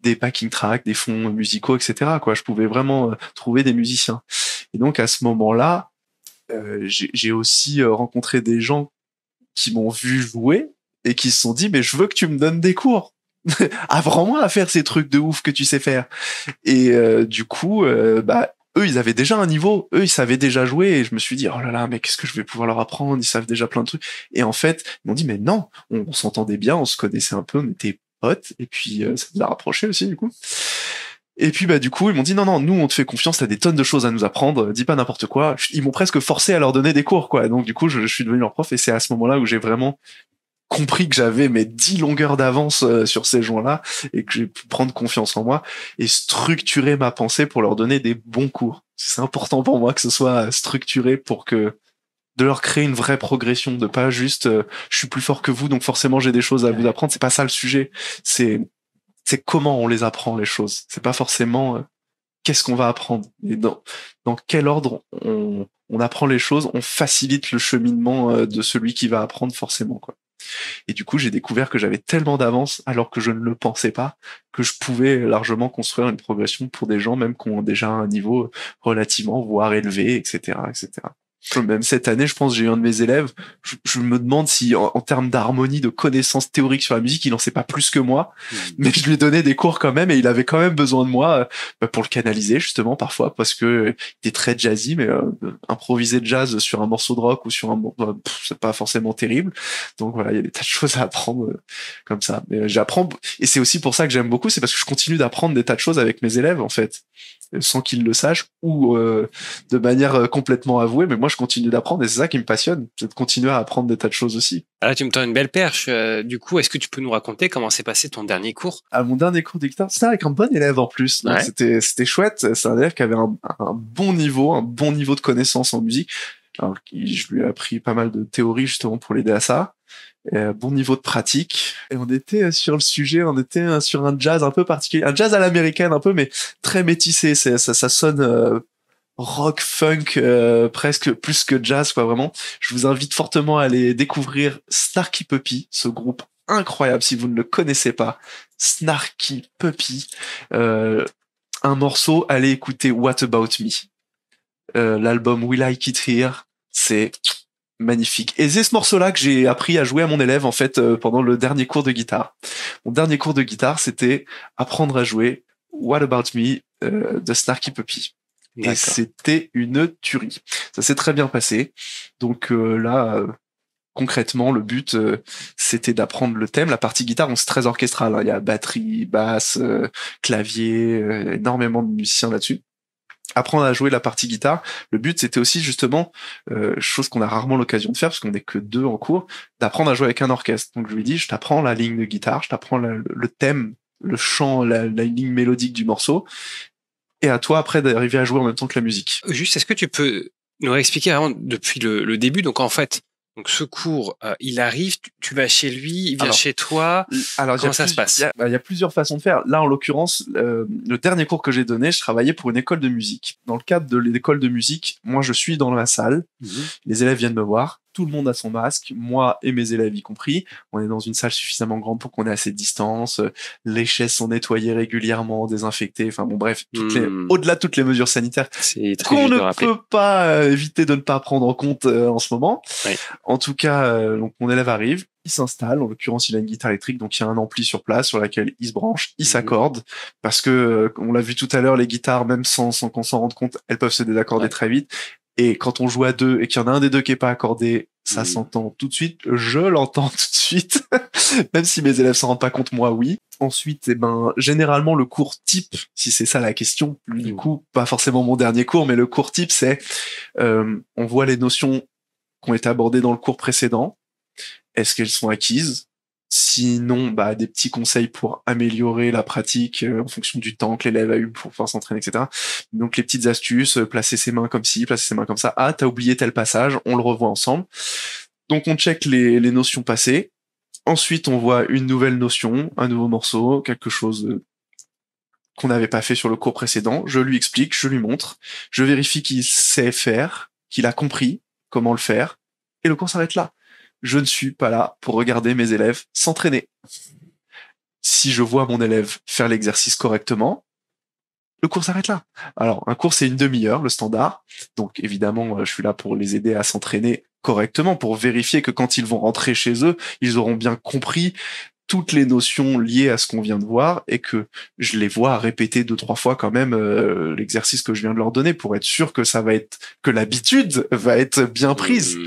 des backing tracks, des fonds musicaux, etc. quoi. Je pouvais vraiment trouver des musiciens. Et donc à ce moment-là, j'ai aussi rencontré des gens qui m'ont vu jouer et qui se sont dit mais je veux que tu me donnes des cours. Apprends-moi à faire ces trucs de ouf que tu sais faire. Et du coup, eux, ils avaient déjà un niveau, eux, ils savaient déjà jouer, et je me suis dit, oh là là, mais qu'est-ce que je vais pouvoir leur apprendre, ils savent déjà plein de trucs. Et en fait, ils m'ont dit, mais non, on s'entendait bien, on se connaissait un peu, on était potes, et puis ça nous a rapprochés aussi, du coup. Et puis, du coup, ils m'ont dit, non, non, nous, on te fait confiance, t'as des tonnes de choses à nous apprendre, dis pas n'importe quoi. Ils m'ont presque forcé à leur donner des cours, quoi. Donc, du coup, je suis devenu leur prof, et c'est à ce moment-là où j'ai vraiment compris que j'avais mes 10 longueurs d'avance sur ces gens-là et que j'ai pu prendre confiance en moi et structurer ma pensée pour leur donner des bons cours. C'est important pour moi que ce soit structuré pour que de leur créer une vraie progression, de pas juste je suis plus fort que vous donc forcément j'ai des choses à vous apprendre. C'est pas ça le sujet. C'est comment on les apprend les choses. C'est pas forcément qu'est-ce qu'on va apprendre et dans quel ordre on apprend les choses. On facilite le cheminement de celui qui va apprendre forcément quoi. Et du coup, j'ai découvert que j'avais tellement d'avance, alors que je ne le pensais pas, que je pouvais largement construire une progression pour des gens même qui ont déjà un niveau relativement, voire élevé, etc., etc. Même cette année, je pense, j'ai eu un de mes élèves, je me demande si, en termes d'harmonie, de connaissances théoriques sur la musique, il en sait pas plus que moi, mais je lui ai donné des cours quand même, et il avait quand même besoin de moi pour le canaliser, justement, parfois, parce que il est très jazzy, mais improviser de jazz sur un morceau de rock ou sur un c'est pas forcément terrible. Donc voilà, il y a des tas de choses à apprendre comme ça. Mais j'apprends, et c'est aussi pour ça que j'aime beaucoup, c'est parce que je continue d'apprendre des tas de choses avec mes élèves, en fait, sans qu'ils le sachent, ou de manière complètement avouée, mais moi je continue d'apprendre et c'est ça qui me passionne, c'est de continuer à apprendre des tas de choses aussi. Là, tu me tends une belle perche. Du coup, est-ce que tu peux nous raconter comment s'est passé ton dernier cours? Mon dernier cours de guitare, c'était avec un bon élève en plus, donc c'était chouette. C'est un élève qui avait un bon niveau de connaissance en musique. Alors, je lui ai appris pas mal de théories justement pour l'aider à ça. Bon niveau de pratique. Et on était sur le sujet, on était sur un jazz un peu particulier, un jazz à l'américaine un peu, mais très métissé. Ça sonne rock, funk, presque plus que jazz, quoi, vraiment. Je vous invite fortement à aller découvrir Snarky Puppy, ce groupe incroyable, si vous ne le connaissez pas. Snarky Puppy. Un morceau, allez écouter What About Me. L'album We Like It Here, c'est magnifique. Et c'est ce morceau-là que j'ai appris à jouer à mon élève, en fait, pendant le dernier cours de guitare. Mon dernier cours de guitare, c'était apprendre à jouer What About Me de Snarky Puppy. Et c'était une tuerie. Ça s'est très bien passé. Donc là, concrètement, le but, c'était d'apprendre le thème. La partie guitare, c'est très orchestral. Il y a batterie, basse, clavier, énormément de musiciens là-dessus. Apprendre à jouer la partie guitare. Le but, c'était aussi justement, chose qu'on a rarement l'occasion de faire, parce qu'on n'est que 2 en cours, d'apprendre à jouer avec un orchestre. Donc je lui dis, je t'apprends la ligne de guitare, je t'apprends le thème, le chant, la ligne mélodique du morceau, et à toi après d'arriver à jouer en même temps que la musique. Juste, est-ce que tu peux nous réexpliquer vraiment depuis le début? Donc en fait, Donc ce cours, il arrive, tu vas chez lui, il vient Alors, chez toi. Comment ça se passe? Il y a plusieurs façons de faire. Là, en l'occurrence, le dernier cours que j'ai donné, je travaillais pour une école de musique. Dans le cadre de l'école de musique, moi, je suis dans la salle. Les élèves viennent me voir. Tout le monde a son masque, moi et mes élèves y compris. On est dans une salle suffisamment grande pour qu'on ait assez de distance. Les chaises sont nettoyées régulièrement, désinfectées. Enfin bon, bref, au-delà de toutes les mesures sanitaires qu'on ne peut pas éviter de ne pas prendre en compte en ce moment. Oui. En tout cas, donc mon élève arrive, il s'installe. En l'occurrence, il a une guitare électrique, donc il y a un ampli sur place sur laquelle il se branche, il s'accorde, parce que on l'a vu tout à l'heure, les guitares, même sans qu'on s'en rende compte, elles peuvent se désaccorder très vite. Et quand on joue à deux et qu'il y en a un des deux qui est pas accordé, ça s'entend tout de suite. Je l'entends tout de suite, même si mes élèves s'en rendent pas compte, moi oui. Ensuite, généralement le cours type, si c'est ça la question, du coup, pas forcément mon dernier cours, mais le cours type, c'est on voit les notions qui ont été abordées dans le cours précédent. Est-ce qu'elles sont acquises? Sinon, des petits conseils pour améliorer la pratique en fonction du temps que l'élève a eu pour pouvoir s'entraîner, etc. Donc les petites astuces, placer ses mains comme ci, placer ses mains comme ça. Ah, t'as oublié tel passage, on le revoit ensemble. Donc on check les notions passées. Ensuite, on voit une nouvelle notion, un nouveau morceau, quelque chose qu'on n'avait pas fait sur le cours précédent. Je lui explique, je lui montre, je vérifie qu'il sait faire, qu'il a compris comment le faire, et le cours s'arrête là. Je ne suis pas là pour regarder mes élèves s'entraîner. Si je vois mon élève faire l'exercice correctement, le cours s'arrête là. Alors, un cours, c'est une demi-heure, le standard. Donc, évidemment, je suis là pour les aider à s'entraîner correctement, pour vérifier que quand ils vont rentrer chez eux, ils auront bien compris toutes les notions liées à ce qu'on vient de voir et que je les vois répéter 2-3 fois quand même l'exercice que je viens de leur donner pour être sûr que que l'habitude va être bien prise.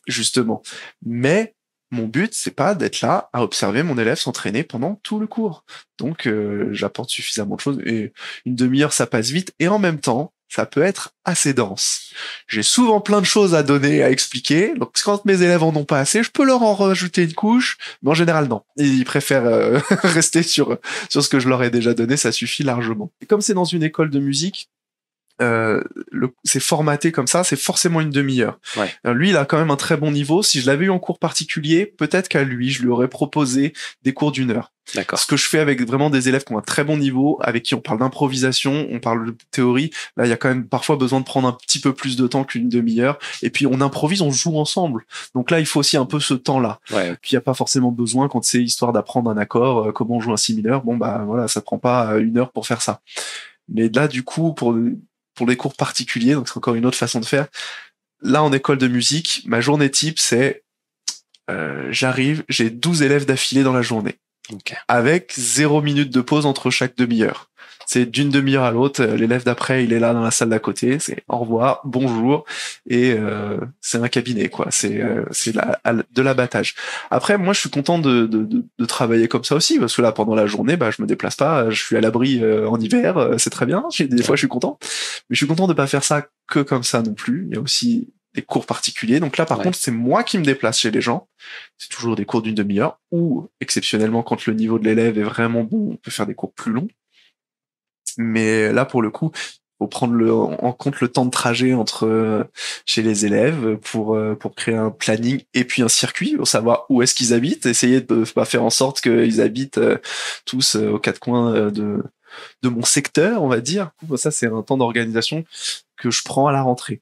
Justement. Mais mon but, c'est pas d'être là à observer mon élève s'entraîner pendant tout le cours. Donc, j'apporte suffisamment de choses et une demi-heure, ça passe vite et en même temps, ça peut être assez dense. J'ai souvent plein de choses à donner, à expliquer. Donc, quand mes élèves en ont pas assez, je peux leur en rajouter une couche. Mais en général, non. Ils préfèrent rester sur ce que je leur ai déjà donné. Ça suffit largement. Et comme c'est dans une école de musique, c'est formaté comme ça, c'est forcément une demi-heure. Lui, il a quand même un très bon niveau. Si je l'avais eu en cours particulier, peut-être qu'à lui, je lui aurais proposé des cours d'1 heure. D'accord. Ce que je fais avec vraiment des élèves qui ont un très bon niveau, avec qui on parle d'improvisation, on parle de théorie, là, il y a quand même parfois besoin de prendre un petit peu plus de temps qu'une demi-heure. Et puis, on improvise, on joue ensemble. Donc là, il faut aussi un peu ce temps-là. Puis, il n'y a pas forcément besoin, quand c'est histoire d'apprendre un accord, comment on joue un si mineur. Bon, voilà, ça prend pas 1 heure pour faire ça. Mais là, du coup, pour les cours particuliers, donc c'est encore une autre façon de faire. Là, en école de musique, ma journée type, c'est j'arrive, j'ai 12 élèves d'affilée dans la journée. Avec 0 minute de pause entre chaque demi-heure. C'est d'une demi-heure à l'autre, l'élève d'après, il est là dans la salle d'à côté, c'est au revoir, bonjour, et c'est un cabinet, quoi. C'est de l'abattage. Après, moi, je suis content de travailler comme ça aussi, parce que là, pendant la journée, je me déplace pas, je suis à l'abri en hiver, c'est très bien. Des fois, je suis content, mais je suis content de pas faire ça que comme ça non plus. Il y a aussi des cours particuliers. Donc là, par contre, c'est moi qui me déplace chez les gens. C'est toujours des cours d'une demi-heure, ou exceptionnellement, quand le niveau de l'élève est vraiment bon, on peut faire des cours plus longs. Mais là, pour le coup, faut prendre en compte le temps de trajet entre chez les élèves pour créer un planning et puis un circuit pour savoir où est-ce qu'ils habitent, essayer de faire en sorte qu'ils habitent tous aux 4 coins de mon secteur, on va dire. Ça, c'est un temps d'organisation que je prends à la rentrée.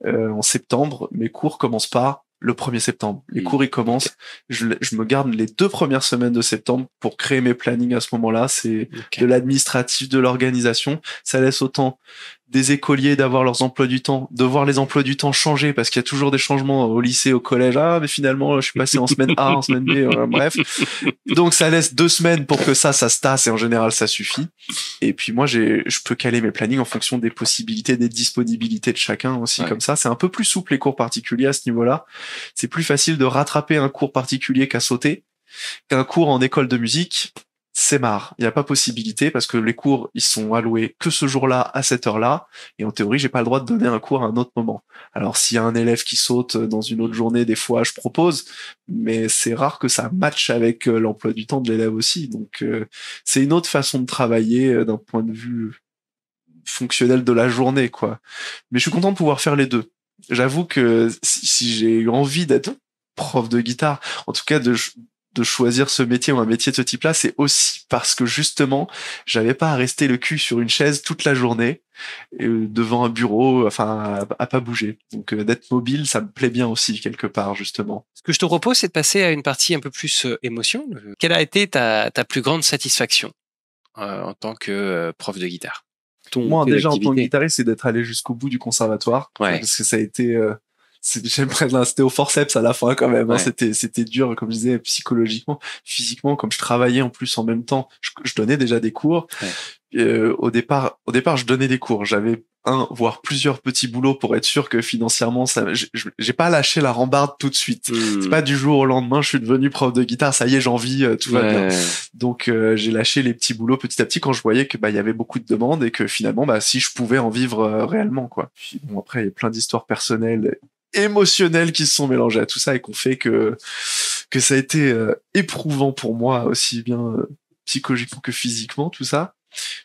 En septembre, mes cours commencent pas le 1er septembre. Les cours, ils commencent. Je me garde les 2 premières semaines de septembre pour créer mes plannings à ce moment-là. C'est de l'administratif, de l'organisation. Ça laisse autant des écoliers d'avoir leurs emplois du temps, de voir les emplois du temps changer parce qu'il y a toujours des changements au lycée, au collège. Ah, mais finalement, je suis passé en semaine A, en semaine B, bref. Donc, ça laisse 2 semaines pour que ça se tasse et en général, ça suffit. Et puis, moi, je peux caler mes plannings en fonction des possibilités, des disponibilités de chacun aussi, comme ça. C'est un peu plus souple, les cours particuliers à ce niveau-là. C'est plus facile de rattraper un cours particulier qu'à sauter. Qu'un cours en école de musique, c'est marre. Il n'y a pas possibilité parce que les cours, ils sont alloués que ce jour-là, à cette heure-là. Et en théorie, j'ai pas le droit de donner un cours à un autre moment. Alors, s'il y a un élève qui saute dans une autre journée, des fois, je propose. Mais c'est rare que ça matche avec l'emploi du temps de l'élève aussi. Donc, c'est une autre façon de travailler d'un point de vue fonctionnel de la journée, quoi. Mais je suis content de pouvoir faire les deux. j'avoue que si j'ai eu envie d'être prof de guitare, en tout cas de choisir ce métier ou un métier de ce type-là, c'est aussi parce que justement, j'avais pas à rester le cul sur une chaise toute la journée, devant un bureau, enfin, à pas bouger. Donc, d'être mobile, ça me plaît bien aussi, quelque part, justement. Ce que je te propose, c'est de passer à une partie un peu plus émotion. Quelle a été ta plus grande satisfaction en tant que prof de guitare? Moi, déjà, en tant que guitariste, c'est d'être allé jusqu'au bout du conservatoire. Ouais. Parce que ça a été, c'était au forceps à la fin quand même. Ouais. Hein, c'était dur, comme je disais, psychologiquement, physiquement, comme je travaillais en plus en même temps. Je donnais déjà des cours. Ouais. Au départ, je donnais des cours. J'avais voire plusieurs petits boulots pour être sûr que financièrement, j'ai pas lâché la rambarde tout de suite. C'est pas du jour au lendemain, je suis devenu prof de guitare, ça y est, j'en vis, tout va bien. Donc, j'ai lâché les petits boulots petit à petit quand je voyais que, il y avait beaucoup de demandes et que finalement, si je pouvais en vivre réellement, quoi. Puis, bon, après, il y a plein d'histoires personnelles, émotionnelles qui se sont mélangées à tout ça et qu'on fait que ça a été éprouvant pour moi, aussi bien psychologiquement que physiquement, tout ça.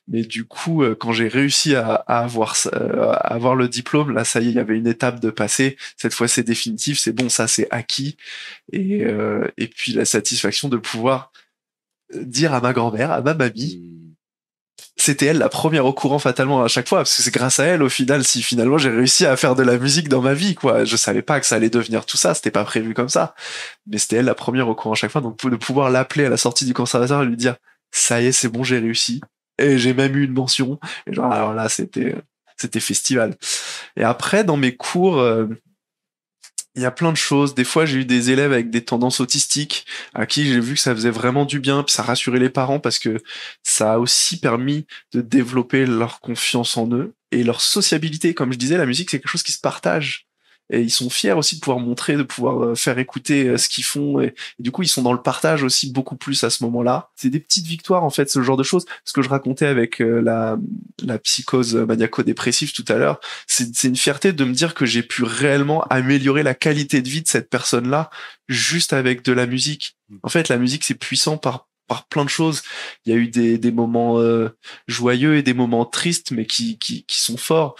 Mais du coup, quand j'ai réussi à avoir le diplôme, là, ça y est, il y avait une étape de passer. Cette fois, c'est définitif, c'est bon, ça, c'est acquis. Et puis la satisfaction de pouvoir dire à ma grand-mère, à ma mamie, c'était elle la première au courant fatalement à chaque fois, parce que c'est grâce à elle, au final, si finalement j'ai réussi à faire de la musique dans ma vie, quoi. Je savais pas que ça allait devenir tout ça, c'était pas prévu comme ça. Mais c'était elle la première au courant à chaque fois, donc de pouvoir l'appeler à la sortie du conservatoire et lui dire, ça y est, c'est bon, j'ai réussi. Et j'ai même eu une mention. Et genre, alors là, c'était festival. Et après, dans mes cours, il y a plein de choses. Des fois, j'ai eu des élèves avec des tendances autistiques à qui j'ai vu que ça faisait vraiment du bien, puis ça rassurait les parents parce que ça a aussi permis de développer leur confiance en eux et leur sociabilité. Comme je disais, la musique, c'est quelque chose qui se partage. Et ils sont fiers aussi de pouvoir montrer, de pouvoir faire écouter ce qu'ils font. Et du coup, ils sont dans le partage aussi beaucoup plus à ce moment-là. C'est des petites victoires, en fait, ce genre de choses. Ce que je racontais avec la psychose maniaco-dépressive tout à l'heure, c'est une fierté de me dire que j'ai pu réellement améliorer la qualité de vie de cette personne-là juste avec de la musique. En fait, la musique, c'est puissant par plein de choses. Il y a eu des moments joyeux et des moments tristes, mais qui sont forts.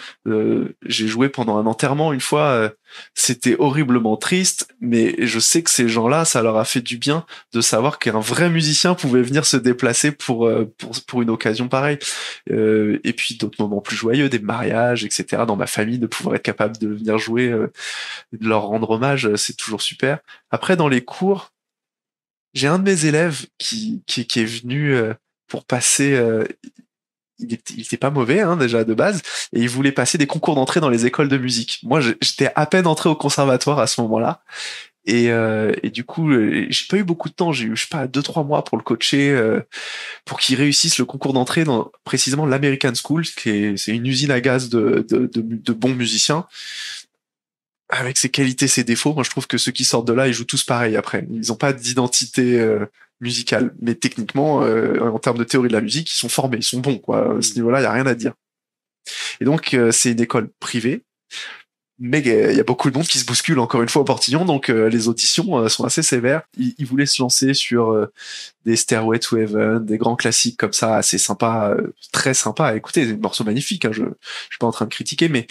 J'ai joué pendant un enterrement une fois, c'était horriblement triste, mais je sais que ces gens-là, ça leur a fait du bien de savoir qu'un vrai musicien pouvait venir se déplacer pour une occasion pareille. Et puis d'autres moments plus joyeux, des mariages, etc. Dans ma famille, de pouvoir être capable de venir jouer, de leur rendre hommage, c'est toujours super. Après, dans les cours, j'ai un de mes élèves qui est venu pour passer. Il était pas mauvais déjà de base, et il voulait passer des concours d'entrée dans les écoles de musique. Moi, j'étais à peine entré au conservatoire à ce moment-là, et du coup, j'ai pas eu beaucoup de temps. J'ai eu, je sais pas, 2-3 mois pour le coacher, pour qu'il réussisse le concours d'entrée dans précisément l'American School, c'est une usine à gaz de bons musiciens. Avec ses qualités, ses défauts, moi je trouve que ceux qui sortent de là, ils jouent tous pareil après. Ils n'ont pas d'identité musicale, mais techniquement, en termes de théorie de la musique, ils sont formés, ils sont bons, quoi. À ce niveau-là, il y a rien à dire. Et donc, c'est une école privée, mais il y a beaucoup de monde qui se bouscule encore une fois au portillon, donc les auditions sont assez sévères. Ils voulaient se lancer sur des Stairway to Heaven, des grands classiques comme ça, assez sympas, très sympas à écouter, des morceaux magnifiques. Je suis pas en train de critiquer, mais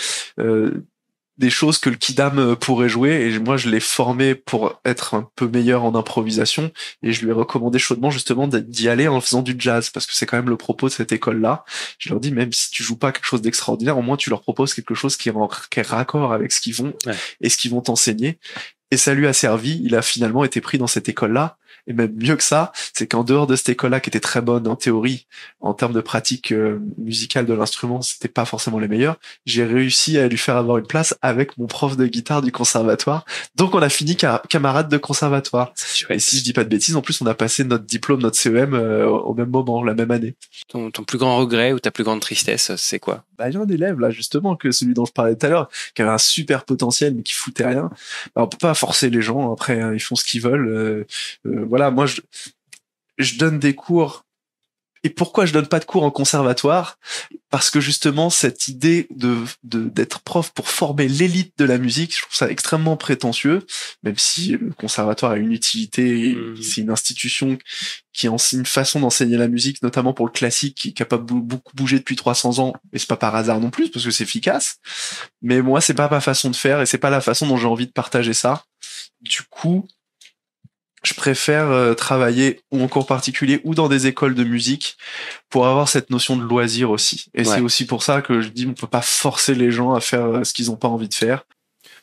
des choses que le Kidam pourrait jouer, et moi je l'ai formé pour être un peu meilleur en improvisation, et je lui ai recommandé chaudement justement d'y aller en faisant du jazz, parce que c'est quand même le propos de cette école-là. Je leur dis, même si tu joues pas quelque chose d'extraordinaire, au moins tu leur proposes quelque chose qui est raccord avec ce qu'ils vont et ce qu'ils vont t'enseigner. Et ça lui a servi, il a finalement été pris dans cette école-là. Et même mieux que ça, c'est qu'en dehors de cette école-là, qui était très bonne en théorie, en termes de pratique musicale de l'instrument, c'était pas forcément les meilleurs, j'ai réussi à lui faire avoir une place avec mon prof de guitare du conservatoire. Donc on a fini camarade de conservatoire. Et si je dis pas de bêtises, en plus on a passé notre diplôme, notre CEM au même moment, la même année. Ton plus grand regret ou ta plus grande tristesse, c'est quoi? Il y a un élève là justement, que celui dont je parlais tout à l'heure, qui avait un super potentiel mais qui foutait rien. On peut pas forcer les gens, après ils font ce qu'ils veulent. Voilà, moi je donne des cours Et pourquoi je donne pas de cours en conservatoire? Parce que justement, cette idée d'être prof pour former l'élite de la musique, je trouve ça extrêmement prétentieux, même si le conservatoire a une utilité, c'est une institution qui enseigne une façon d'enseigner la musique, notamment pour le classique, qui est capable de beaucoup bouger depuis 300 ans, et c'est pas par hasard non plus, parce que c'est efficace. Mais moi, c'est pas ma façon de faire, et c'est pas la façon dont j'ai envie de partager ça. Du coup, je préfère travailler ou en cours particulier ou dans des écoles de musique pour avoir cette notion de loisir aussi. Et c'est aussi pour ça que je dis on peut pas forcer les gens à faire ce qu'ils ont pas envie de faire.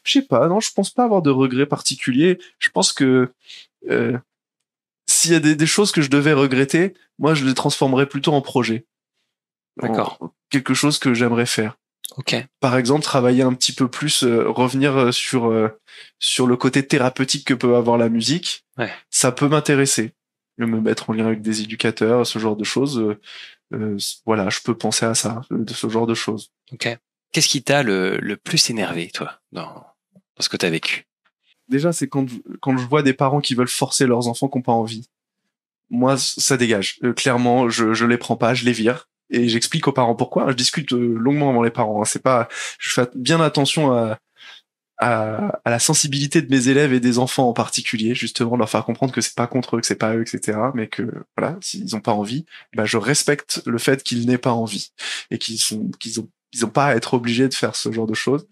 Je sais pas, non, je pense pas avoir de regrets particuliers. Je pense que s'il y a des choses que je devais regretter, moi je les transformerais plutôt en projet. D'accord. Quelque chose que j'aimerais faire. Ok. Par exemple, travailler un petit peu plus, revenir sur le côté thérapeutique que peut avoir la musique. Ouais. Ça peut m'intéresser. Me mettre en lien avec des éducateurs, ce genre de choses. Voilà, je peux penser à ça, de ce genre de choses. Ok. Qu'est-ce qui t'a le plus énervé, toi, dans ce que t'as vécu? Déjà, c'est quand je vois des parents qui veulent forcer leurs enfants qui n'ont pas envie. Moi, ça dégage. Clairement, je les prends pas, je les vire. Et j'explique aux parents pourquoi. Je discute longuement avant les parents. C'est pas, je fais bien attention à la sensibilité de mes élèves et des enfants en particulier, justement, leur faire comprendre que c'est pas contre eux, que c'est pas eux, etc. Mais que, voilà, s'ils ont pas envie, bah, je respecte le fait qu'ils n'aient pas envie. Et qu'ils ont pas à être obligés de faire ce genre de choses.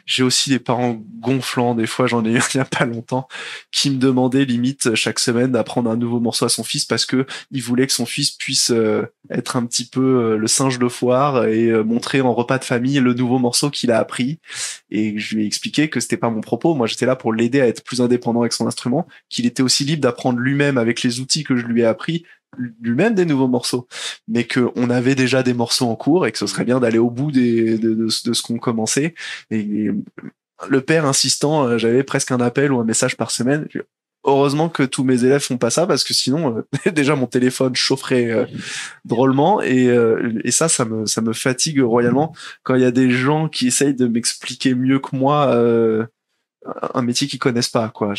J'ai aussi des parents gonflants, des fois j'en ai eu il y a pas longtemps, qui me demandaient limite chaque semaine d'apprendre un nouveau morceau à son fils parce que il voulait que son fils puisse être un petit peu le singe de foire et montrer en repas de famille le nouveau morceau qu'il a appris. Et je lui ai expliqué que c'était pas mon propos. Moi j'étais là pour l'aider à être plus indépendant avec son instrument, qu'il était aussi libre d'apprendre lui-même avec les outils que je lui ai appris lui-même des nouveaux morceaux, mais que on avait déjà des morceaux en cours et que ce serait bien d'aller au bout de ce qu'on commençait. Et le père insistant, j'avais presque un appel ou un message par semaine. Heureusement que tous mes élèves font pas ça parce que sinon déjà mon téléphone chaufferait drôlement et ça me fatigue royalement quand il y a des gens qui essayent de m'expliquer mieux que moi un métier qu'ils connaissent pas, quoi.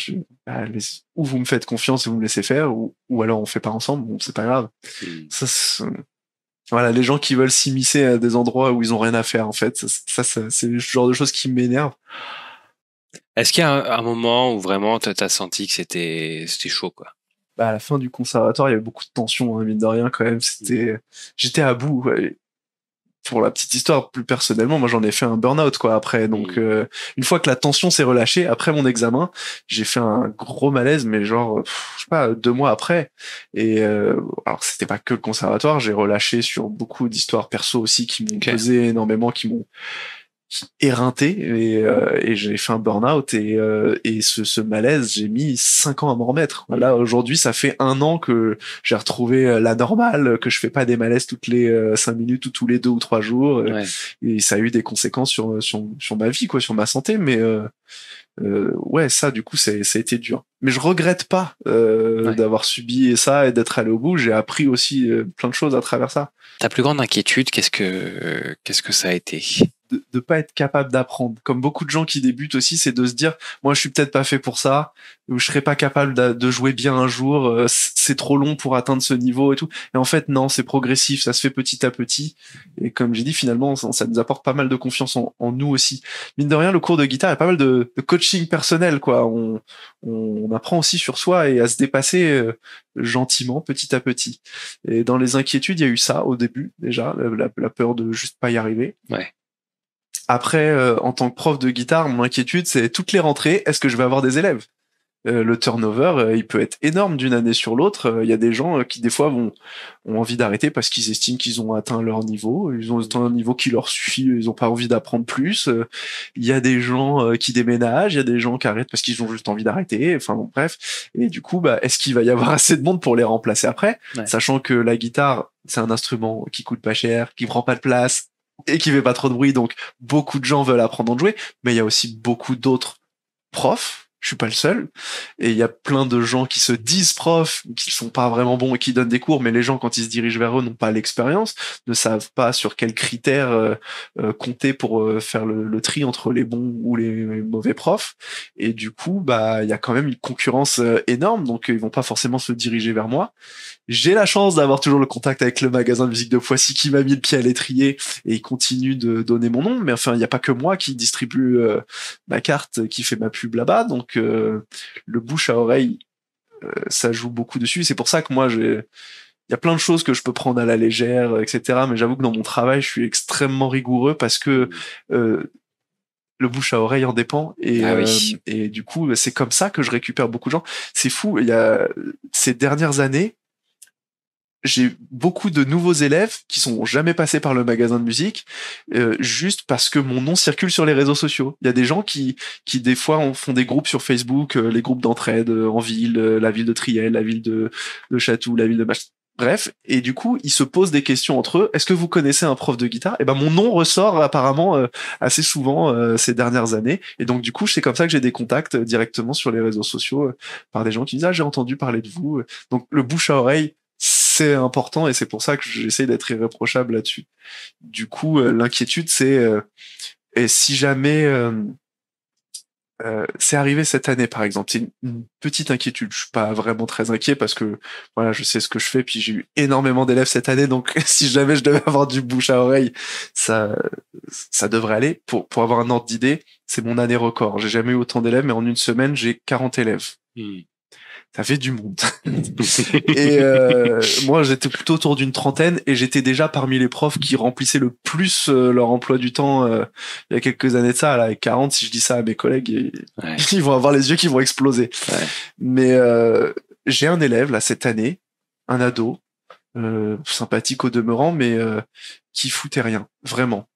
Ou vous me faites confiance et vous me laissez faire, ou alors on fait pas ensemble, bon, c'est pas grave. Ça, voilà, les gens qui veulent s'immiscer à des endroits où ils ont rien à faire, en fait, ça c'est le genre de choses qui m'énervent. Est-ce qu'il y a un moment où vraiment t'as senti que c'était chaud, quoi? Bah, à la fin du conservatoire, il y avait beaucoup de tension, hein, mine de rien, quand même. J'étais à bout, ouais. Pour la petite histoire, plus personnellement, moi j'en ai fait un burn-out quoi après. Donc une fois que la tension s'est relâchée, après mon examen, j'ai fait un gros malaise, mais genre je sais pas 2 mois après. Et alors c'était pas que le conservatoire, j'ai relâché sur beaucoup d'histoires perso aussi qui m'ont pesé énormément, qui m'ont éreinté et j'ai fait un burn-out et ce malaise j'ai mis 5 ans à m'en remettre. Là aujourd'hui ça fait 1 an que j'ai retrouvé la normale, que je fais pas des malaises toutes les 5 minutes ou tous les 2 ou 3 jours et ça a eu des conséquences sur ma vie quoi, sur ma santé, mais ouais ça du coup ça a été dur, mais je regrette pas d'avoir subi ça et d'être allé au bout. J'ai appris aussi plein de choses à travers ça. Ta plus grande inquiétude, qu'est-ce que ça a été? De pas être capable d'apprendre. Comme beaucoup de gens qui débutent aussi, c'est de se dire, moi, je suis peut-être pas fait pour ça, ou je serais pas capable de jouer bien un jour, c'est trop long pour atteindre ce niveau et tout. Et en fait, non, c'est progressif, ça se fait petit à petit. Et comme j'ai dit, finalement, ça nous apporte pas mal de confiance en nous aussi. Mine de rien, le cours de guitare, il y a pas mal de coaching personnel, quoi. On apprend aussi sur soi et à se dépasser gentiment, petit à petit. Et dans les inquiétudes, il y a eu ça au début, déjà, la peur de juste pas y arriver. Ouais. Après, en tant que prof de guitare, mon inquiétude, c'est toutes les rentrées, est-ce que je vais avoir des élèves? Le turnover, il peut être énorme d'une année sur l'autre. Il y a des gens qui, des fois, ont envie d'arrêter parce qu'ils estiment qu'ils ont atteint leur niveau. Ils ont atteint un niveau qui leur suffit, ils n'ont pas envie d'apprendre plus. Il y a des gens qui déménagent, il y a des gens qui arrêtent parce qu'ils ont juste envie d'arrêter. Enfin, bon, bref. Et du coup, est-ce qu'il va y avoir assez de monde pour les remplacer après? Sachant que la guitare, c'est un instrument qui coûte pas cher, qui prend pas de place, et qui fait pas trop de bruit, donc beaucoup de gens veulent apprendre à en jouer, mais il y a aussi beaucoup d'autres profs Je suis pas le seul. Et il y a plein de gens qui se disent profs, qui sont pas vraiment bons et qui donnent des cours, mais les gens, quand ils se dirigent vers eux, n'ont pas l'expérience, ne savent pas sur quels critères compter pour faire le tri entre les bons ou les mauvais profs. Et du coup, bah, il y a quand même une concurrence énorme, donc ils vont pas forcément se diriger vers moi. J'ai la chance d'avoir toujours le contact avec le magasin de musique de Poissy qui m'a mis le pied à l'étrier et il continue de donner mon nom. Mais enfin, il n'y a pas que moi qui distribue ma carte, qui fait ma pub là-bas. Donc, le bouche à oreille, ça joue beaucoup dessus. C'est pour ça que moi, il y a plein de choses que je peux prendre à la légère, etc. Mais j'avoue que dans mon travail, je suis extrêmement rigoureux parce que le bouche à oreille en dépend et du coup, c'est comme ça que je récupère beaucoup de gens. C'est fou. Il y a ces dernières années, j'ai beaucoup de nouveaux élèves qui sont jamais passés par le magasin de musique, juste parce que mon nom circule sur les réseaux sociaux. Il y a des gens qui des fois font des groupes sur Facebook, les groupes d'entraide en ville, la ville de Triel, la ville de Chatou, la ville de bref, et du coup, ils se posent des questions entre eux. Est-ce que vous connaissez un prof de guitare? Et ben, mon nom ressort apparemment assez souvent ces dernières années. Et donc, du coup, c'est comme ça que j'ai des contacts directement sur les réseaux sociaux par des gens qui disent j'ai entendu parler de vous. Donc, le bouche à oreille, c'est important et c'est pour ça que j'essaie d'être irréprochable là-dessus. Du coup, l'inquiétude, c'est et si jamais c'est arrivé cette année, par exemple, c'est une petite inquiétude. Je suis pas vraiment très inquiet parce que voilà, je sais ce que je fais. Puis j'ai eu énormément d'élèves cette année, donc si jamais je devais avoir du bouche à oreille, ça devrait aller. Pour avoir un ordre d'idée, c'est mon année record. J'ai jamais eu autant d'élèves, mais en une semaine, j'ai 40 élèves. Ça fait du monde. Et moi, j'étais plutôt autour d'une trentaine et j'étais déjà parmi les profs qui remplissaient le plus leur emploi du temps il y a quelques années de ça. Là, avec 40, si je dis ça à mes collègues, ils vont avoir les yeux qui vont exploser. Ouais. Mais j'ai un élève là cette année, un ado, sympathique au demeurant, mais qui foutait rien, vraiment.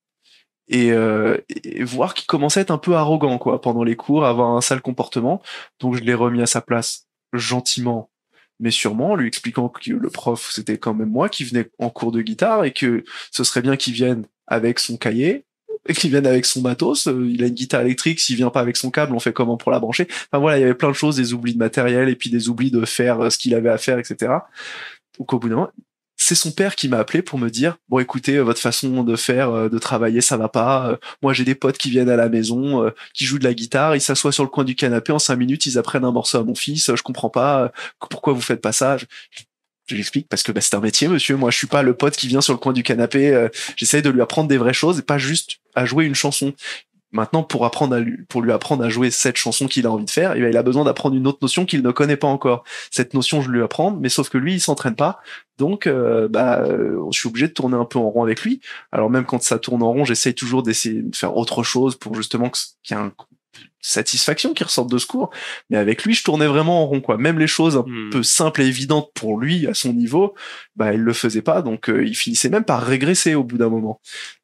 Et voir qu'il commençait à être un peu arrogant quoi pendant les cours, à avoir un sale comportement. Donc je l'ai remis à sa place gentiment mais sûrement, en lui expliquant que le prof c'était quand même moi qui venais en cours de guitare et que ce serait bien qu'il vienne avec son cahier et qu'il vienne avec son matos. Il a une guitare électrique, s'il vient pas avec son câble, on fait comment pour la brancher. Enfin voilà, il y avait plein de choses, des oublis de matériel et puis des oublis de faire ce qu'il avait à faire, etc. Donc au bout d'un moment, c'est son père qui m'a appelé pour me dire bon écoutez, votre façon de faire, de travailler, ça va pas. Moi j'ai des potes qui viennent à la maison, qui jouent de la guitare, ils s'assoient sur le coin du canapé, en 5 minutes ils apprennent un morceau à mon fils. Je comprends pas pourquoi vous faites pas ça. Je l'explique parce que c'est un métier, monsieur. Moi je suis pas le pote qui vient sur le coin du canapé. J'essaye de lui apprendre des vraies choses et pas juste à jouer une chanson. Maintenant, pour lui apprendre à jouer cette chanson qu'il a envie de faire, eh bien, il a besoin d'apprendre une autre notion qu'il ne connaît pas encore. Cette notion, je lui apprends, mais sauf que lui, il s'entraîne pas. Donc, je suis obligé de tourner un peu en rond avec lui. Alors même quand ça tourne en rond, j'essaye toujours d'essayer de faire autre chose pour justement qu'il y ait une satisfaction qui ressorte de ce cours. Mais avec lui, je tournais vraiment en rond, quoi. Même les choses un peu simples et évidentes pour lui, à son niveau, il le faisait pas. Donc, il finissait même par régresser au bout d'un moment.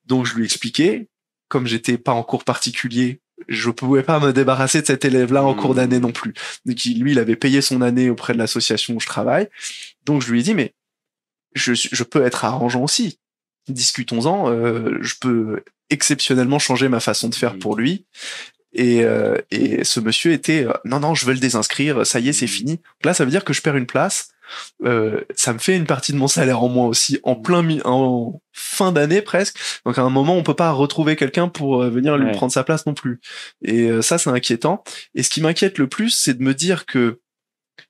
Donc, je lui expliquais. Comme j'étais pas en cours particulier, je pouvais pas me débarrasser de cet élève-là en cours d'année non plus. Donc lui, il avait payé son année auprès de l'association où je travaille. Donc je lui ai dit, mais je peux être arrangeant aussi. Discutons-en. Je peux exceptionnellement changer ma façon de faire pour lui. Et ce monsieur était, non, je veux le désinscrire. Ça y est, c'est fini. Donc là, ça veut dire que je perds une place. Ça me fait une partie de mon salaire en moins aussi en fin d'année presque. Donc à un moment on peut pas retrouver quelqu'un pour venir lui prendre sa place non plus. Et ça c'est inquiétant. Et ce qui m'inquiète le plus, c'est de me dire que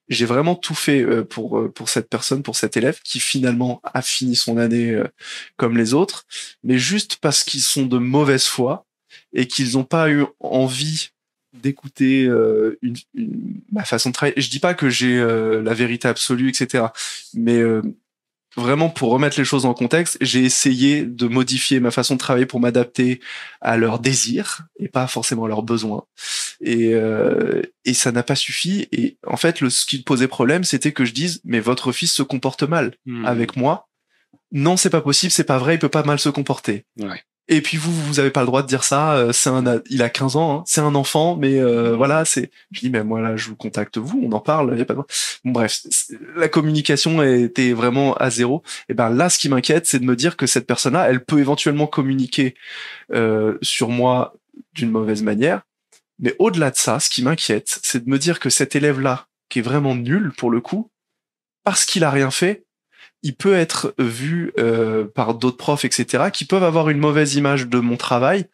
j'ai vraiment tout fait pour cette personne, pour cet élève qui finalement a fini son année comme les autres, mais juste parce qu'ils sont de mauvaise foi et qu'ils n'ont pas eu envie d'écouter ma façon de travailler. Je dis pas que j'ai la vérité absolue, etc. Mais vraiment pour remettre les choses en contexte, j'ai essayé de modifier ma façon de travailler pour m'adapter à leurs désirs et pas forcément à leurs besoins. Et ça n'a pas suffi. Et en fait, ce qui posait problème, c'était que je dise mais votre fils se comporte mal avec moi. Non, c'est pas possible, c'est pas vrai, il peut pas mal se comporter. Ouais. Et puis vous avez pas le droit de dire ça. Il a 15 ans, hein, c'est un enfant, mais voilà, c'est. Je dis mais moi là, je vous contacte vous, on en parle. Y a pas de... Bon, bref, la communication était vraiment à zéro. Et ben là, ce qui m'inquiète, c'est de me dire que cette personne-là, elle peut éventuellement communiquer sur moi d'une mauvaise manière, Mais au-delà de ça, ce qui m'inquiète, c'est de me dire que cet élève-là, qui est vraiment nul pour le coup, parce qu'il a rien fait, il peut être vu par d'autres profs, etc., qui peuvent avoir une mauvaise image de mon travail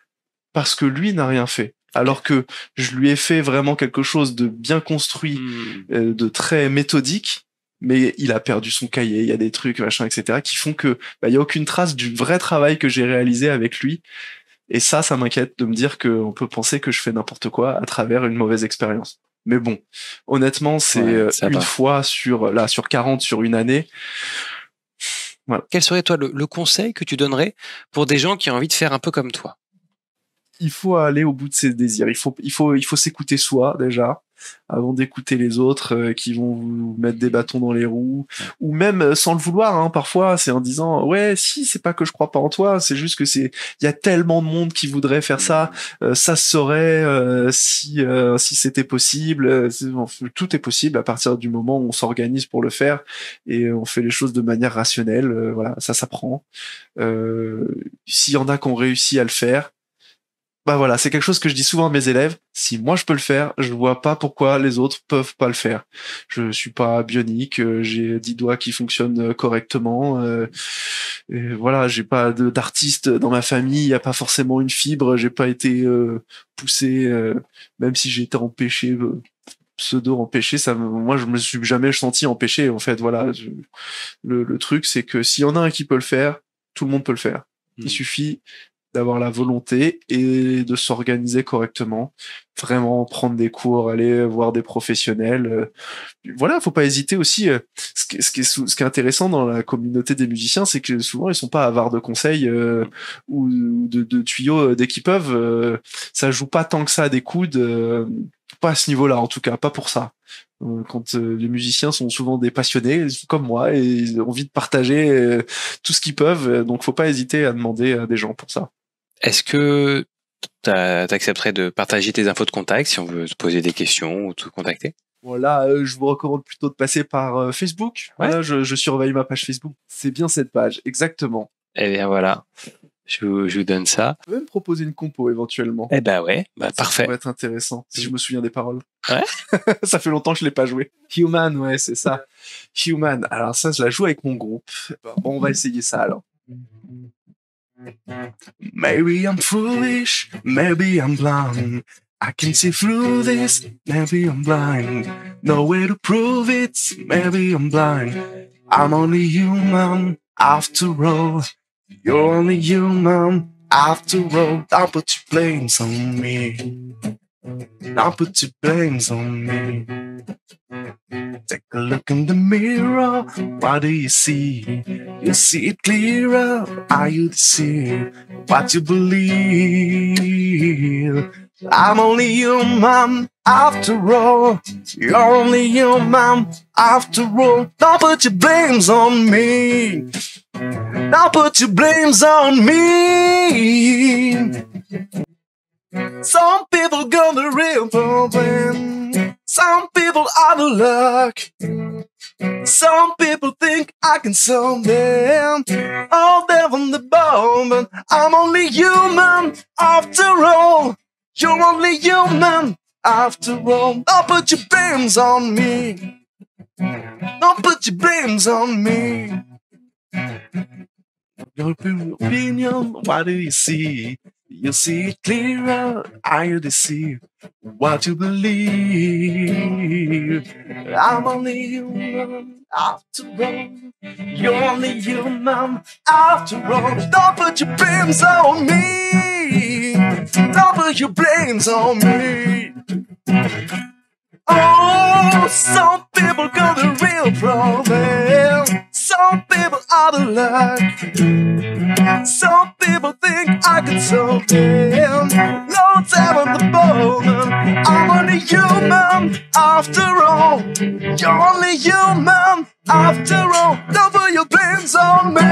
parce que lui n'a rien fait. Alors que je lui ai fait vraiment quelque chose de bien construit, de très méthodique, mais il a perdu son cahier, il y a des trucs, machin, etc., qui font que il y a aucune trace du vrai travail que j'ai réalisé avec lui. Et ça m'inquiète de me dire qu'on peut penser que je fais n'importe quoi à travers une mauvaise expérience. Mais bon, honnêtement, c'est une fois sur 40 sur une année. Voilà. Quel serait, toi, le conseil que tu donnerais pour des gens qui ont envie de faire un peu comme toi? Il faut aller au bout de ses désirs. Il faut s'écouter soi, déjà, avant d'écouter les autres qui vont vous mettre des bâtons dans les roues, ou même sans le vouloir, hein, parfois, c'est en disant, ouais, si, c'est pas que je crois pas en toi, c'est juste que il y a tellement de monde qui voudrait faire ça, ça se saurait si c'était possible, tout est possible à partir du moment où on s'organise pour le faire, et on fait les choses de manière rationnelle, voilà, ça s'apprend. S'il y en a qui ont réussi à le faire, bah voilà, c'est quelque chose que je dis souvent à mes élèves. Si moi je peux le faire, je vois pas pourquoi les autres peuvent pas le faire. Je suis pas bionique, j'ai 10 doigts qui fonctionnent correctement. Et voilà, j'ai pas d'artiste dans ma famille, il y a pas forcément une fibre, j'ai pas été poussé, même si j'ai été empêché, pseudo empêché. Moi je me suis jamais senti empêché. En fait, voilà, le truc c'est que s'il y en a un qui peut le faire, tout le monde peut le faire. Il suffit d'avoir la volonté et de s'organiser correctement, vraiment prendre des cours, aller voir des professionnels. Voilà, faut pas hésiter aussi. Ce qui est intéressant dans la communauté des musiciens, c'est que souvent ils sont pas avares de conseils ou de tuyaux dès qu'ils peuvent. Ça joue pas tant que ça à des coudes, pas à ce niveau-là en tout cas, pas pour ça. Quand les musiciens sont souvent des passionnés comme moi et ils ont envie de partager tout ce qu'ils peuvent, donc faut pas hésiter à demander à des gens pour ça. Est-ce que t'accepterais de partager tes infos de contact si on veut te poser des questions ou te contacter? Voilà, je vous recommande plutôt de passer par Facebook. Ouais. Voilà, je surveille ma page Facebook. C'est bien cette page, exactement. Eh bien voilà, je vous donne ça. Je peux me proposer une compo éventuellement. Eh ben ouais, bah parfait. Ça pourrait être intéressant si je me souviens des paroles. Ouais. Ça fait longtemps que je l'ai pas joué. Human, ouais, c'est ça. Human. Alors ça, je la joue avec mon groupe. Bon, on va essayer ça alors. Maybe I'm foolish, maybe I'm blind. I can see through this, maybe I'm blind. No way to prove it, maybe I'm blind. I'm only human, after all. You're only human, after all. Don't put your blames on me. Don't put your blames on me. Take a look in the mirror, what do you see? You see it clearer, are you deceived? What you believe? I'm only human, after all. You're only human, after all. Don't put your blames on me. Don't put your blames on me. Some people got the real problem. Some people out of luck. Some people think I can solve them. All them on the bone, but I'm only human after all. You're only human after all. Don't put your blames on me. Don't put your blames on me. Your opinion, what do you see? You see it clearer, are you deceived? What you believe? I'm only human after all. You're only human after all. Don't put your blames on me. Don't put your blames on me. Oh, some people got a real problem. Some people out of luck. Some people think I can solve them. No time on the bone. I'm only human after all. You're only human after all. Don't put your blames on me.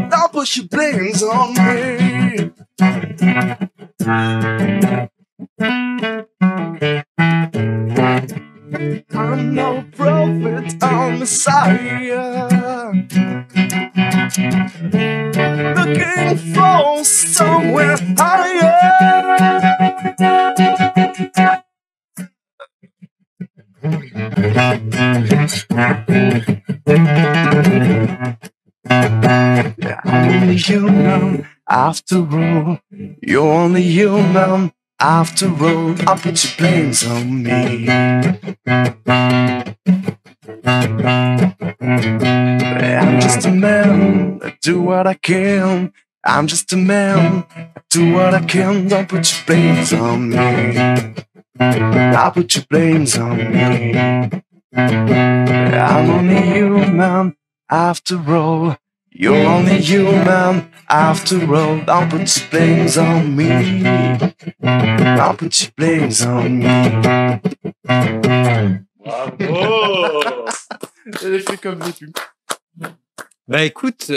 Don't put your blames on me. I'm no prophet, I'm Messiah. Looking for somewhere higher. I'm only human after all. You're only human after all. I'll put your blames on me. I'm just a man, I do what I can. I'm just a man, I do what I can. Don't put your blames on me. I'll put your blames on me. I'm only human after all. You're only human after all. Don't put your blames on me. Don't put your blames on me. Bravo. J'ai fait comme j'ai pu. Bah écoute,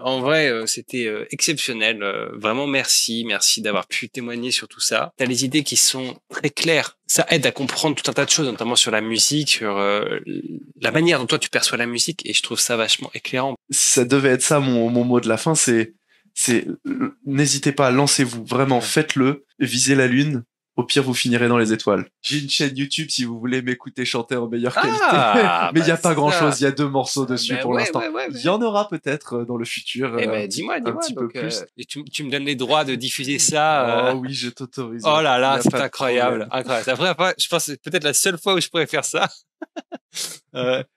en vrai, c'était exceptionnel. Vraiment, merci d'avoir pu témoigner sur tout ça. T'as les idées qui sont très claires. Ça aide à comprendre tout un tas de choses, notamment sur la musique, sur la manière dont toi tu perçois la musique, et je trouve ça vachement éclairant. Si ça devait être ça mon mot de la fin, c'est n'hésitez pas, lancez-vous, vraiment, faites-le, visez la lune. Au pire, vous finirez dans les étoiles. J'ai une chaîne YouTube si vous voulez m'écouter chanter en meilleure qualité. Mais il n'y a pas grand-chose, il y a 2 morceaux dessus pour l'instant. Il y en aura peut-être dans le futur. Eh ben, dis-moi, un petit peu plus. Et tu me donnes les droits de diffuser ça. Oh oui, je t'autorise. Oh là là, c'est incroyable. Incroyable. La première fois, je pense que c'est peut-être la seule fois où je pourrais faire ça.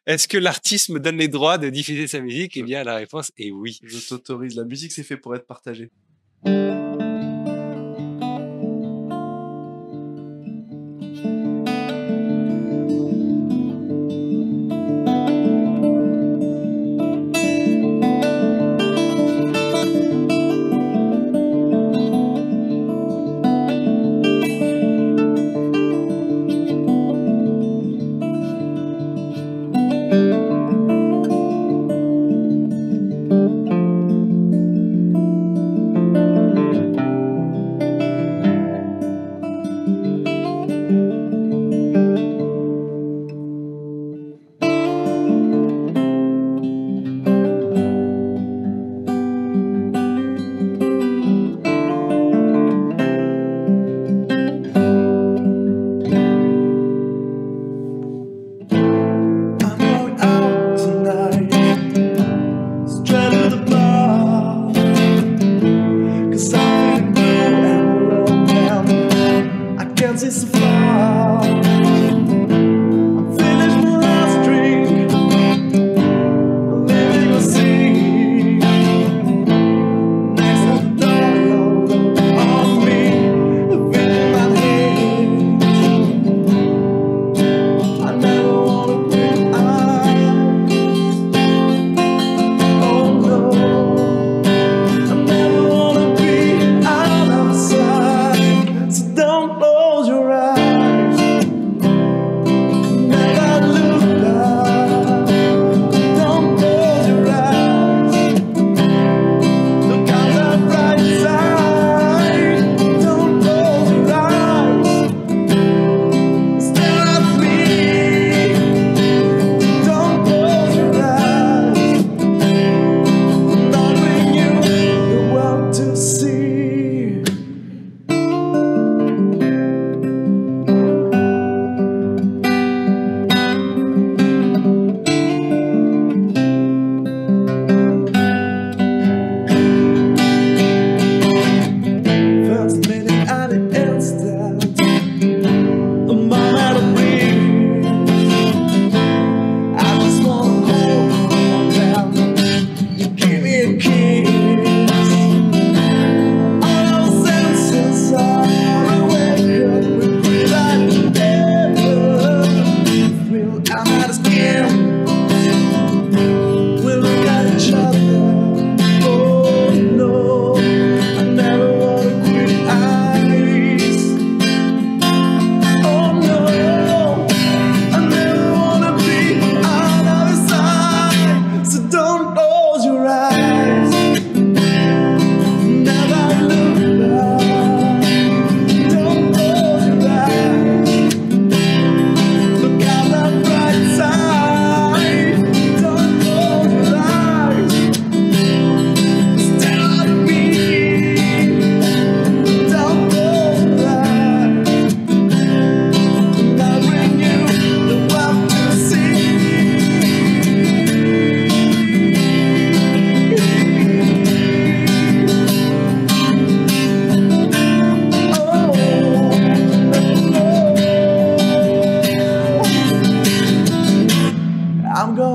Est-ce que l'artiste me donne les droits de diffuser sa musique? Eh bien, la réponse est oui. Je t'autorise. La musique, c'est fait pour être partagée.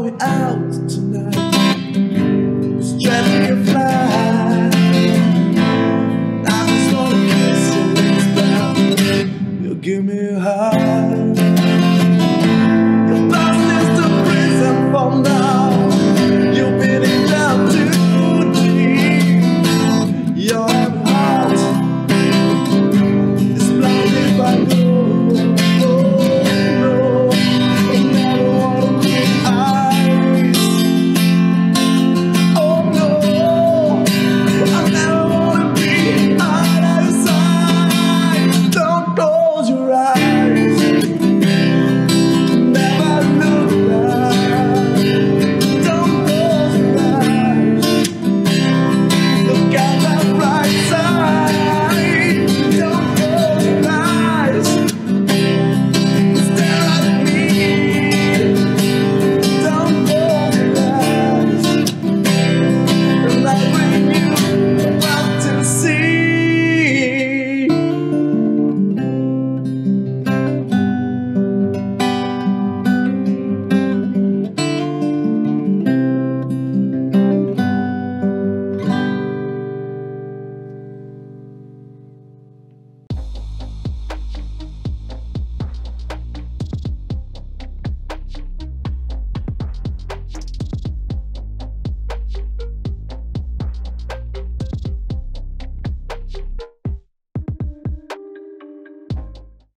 going out.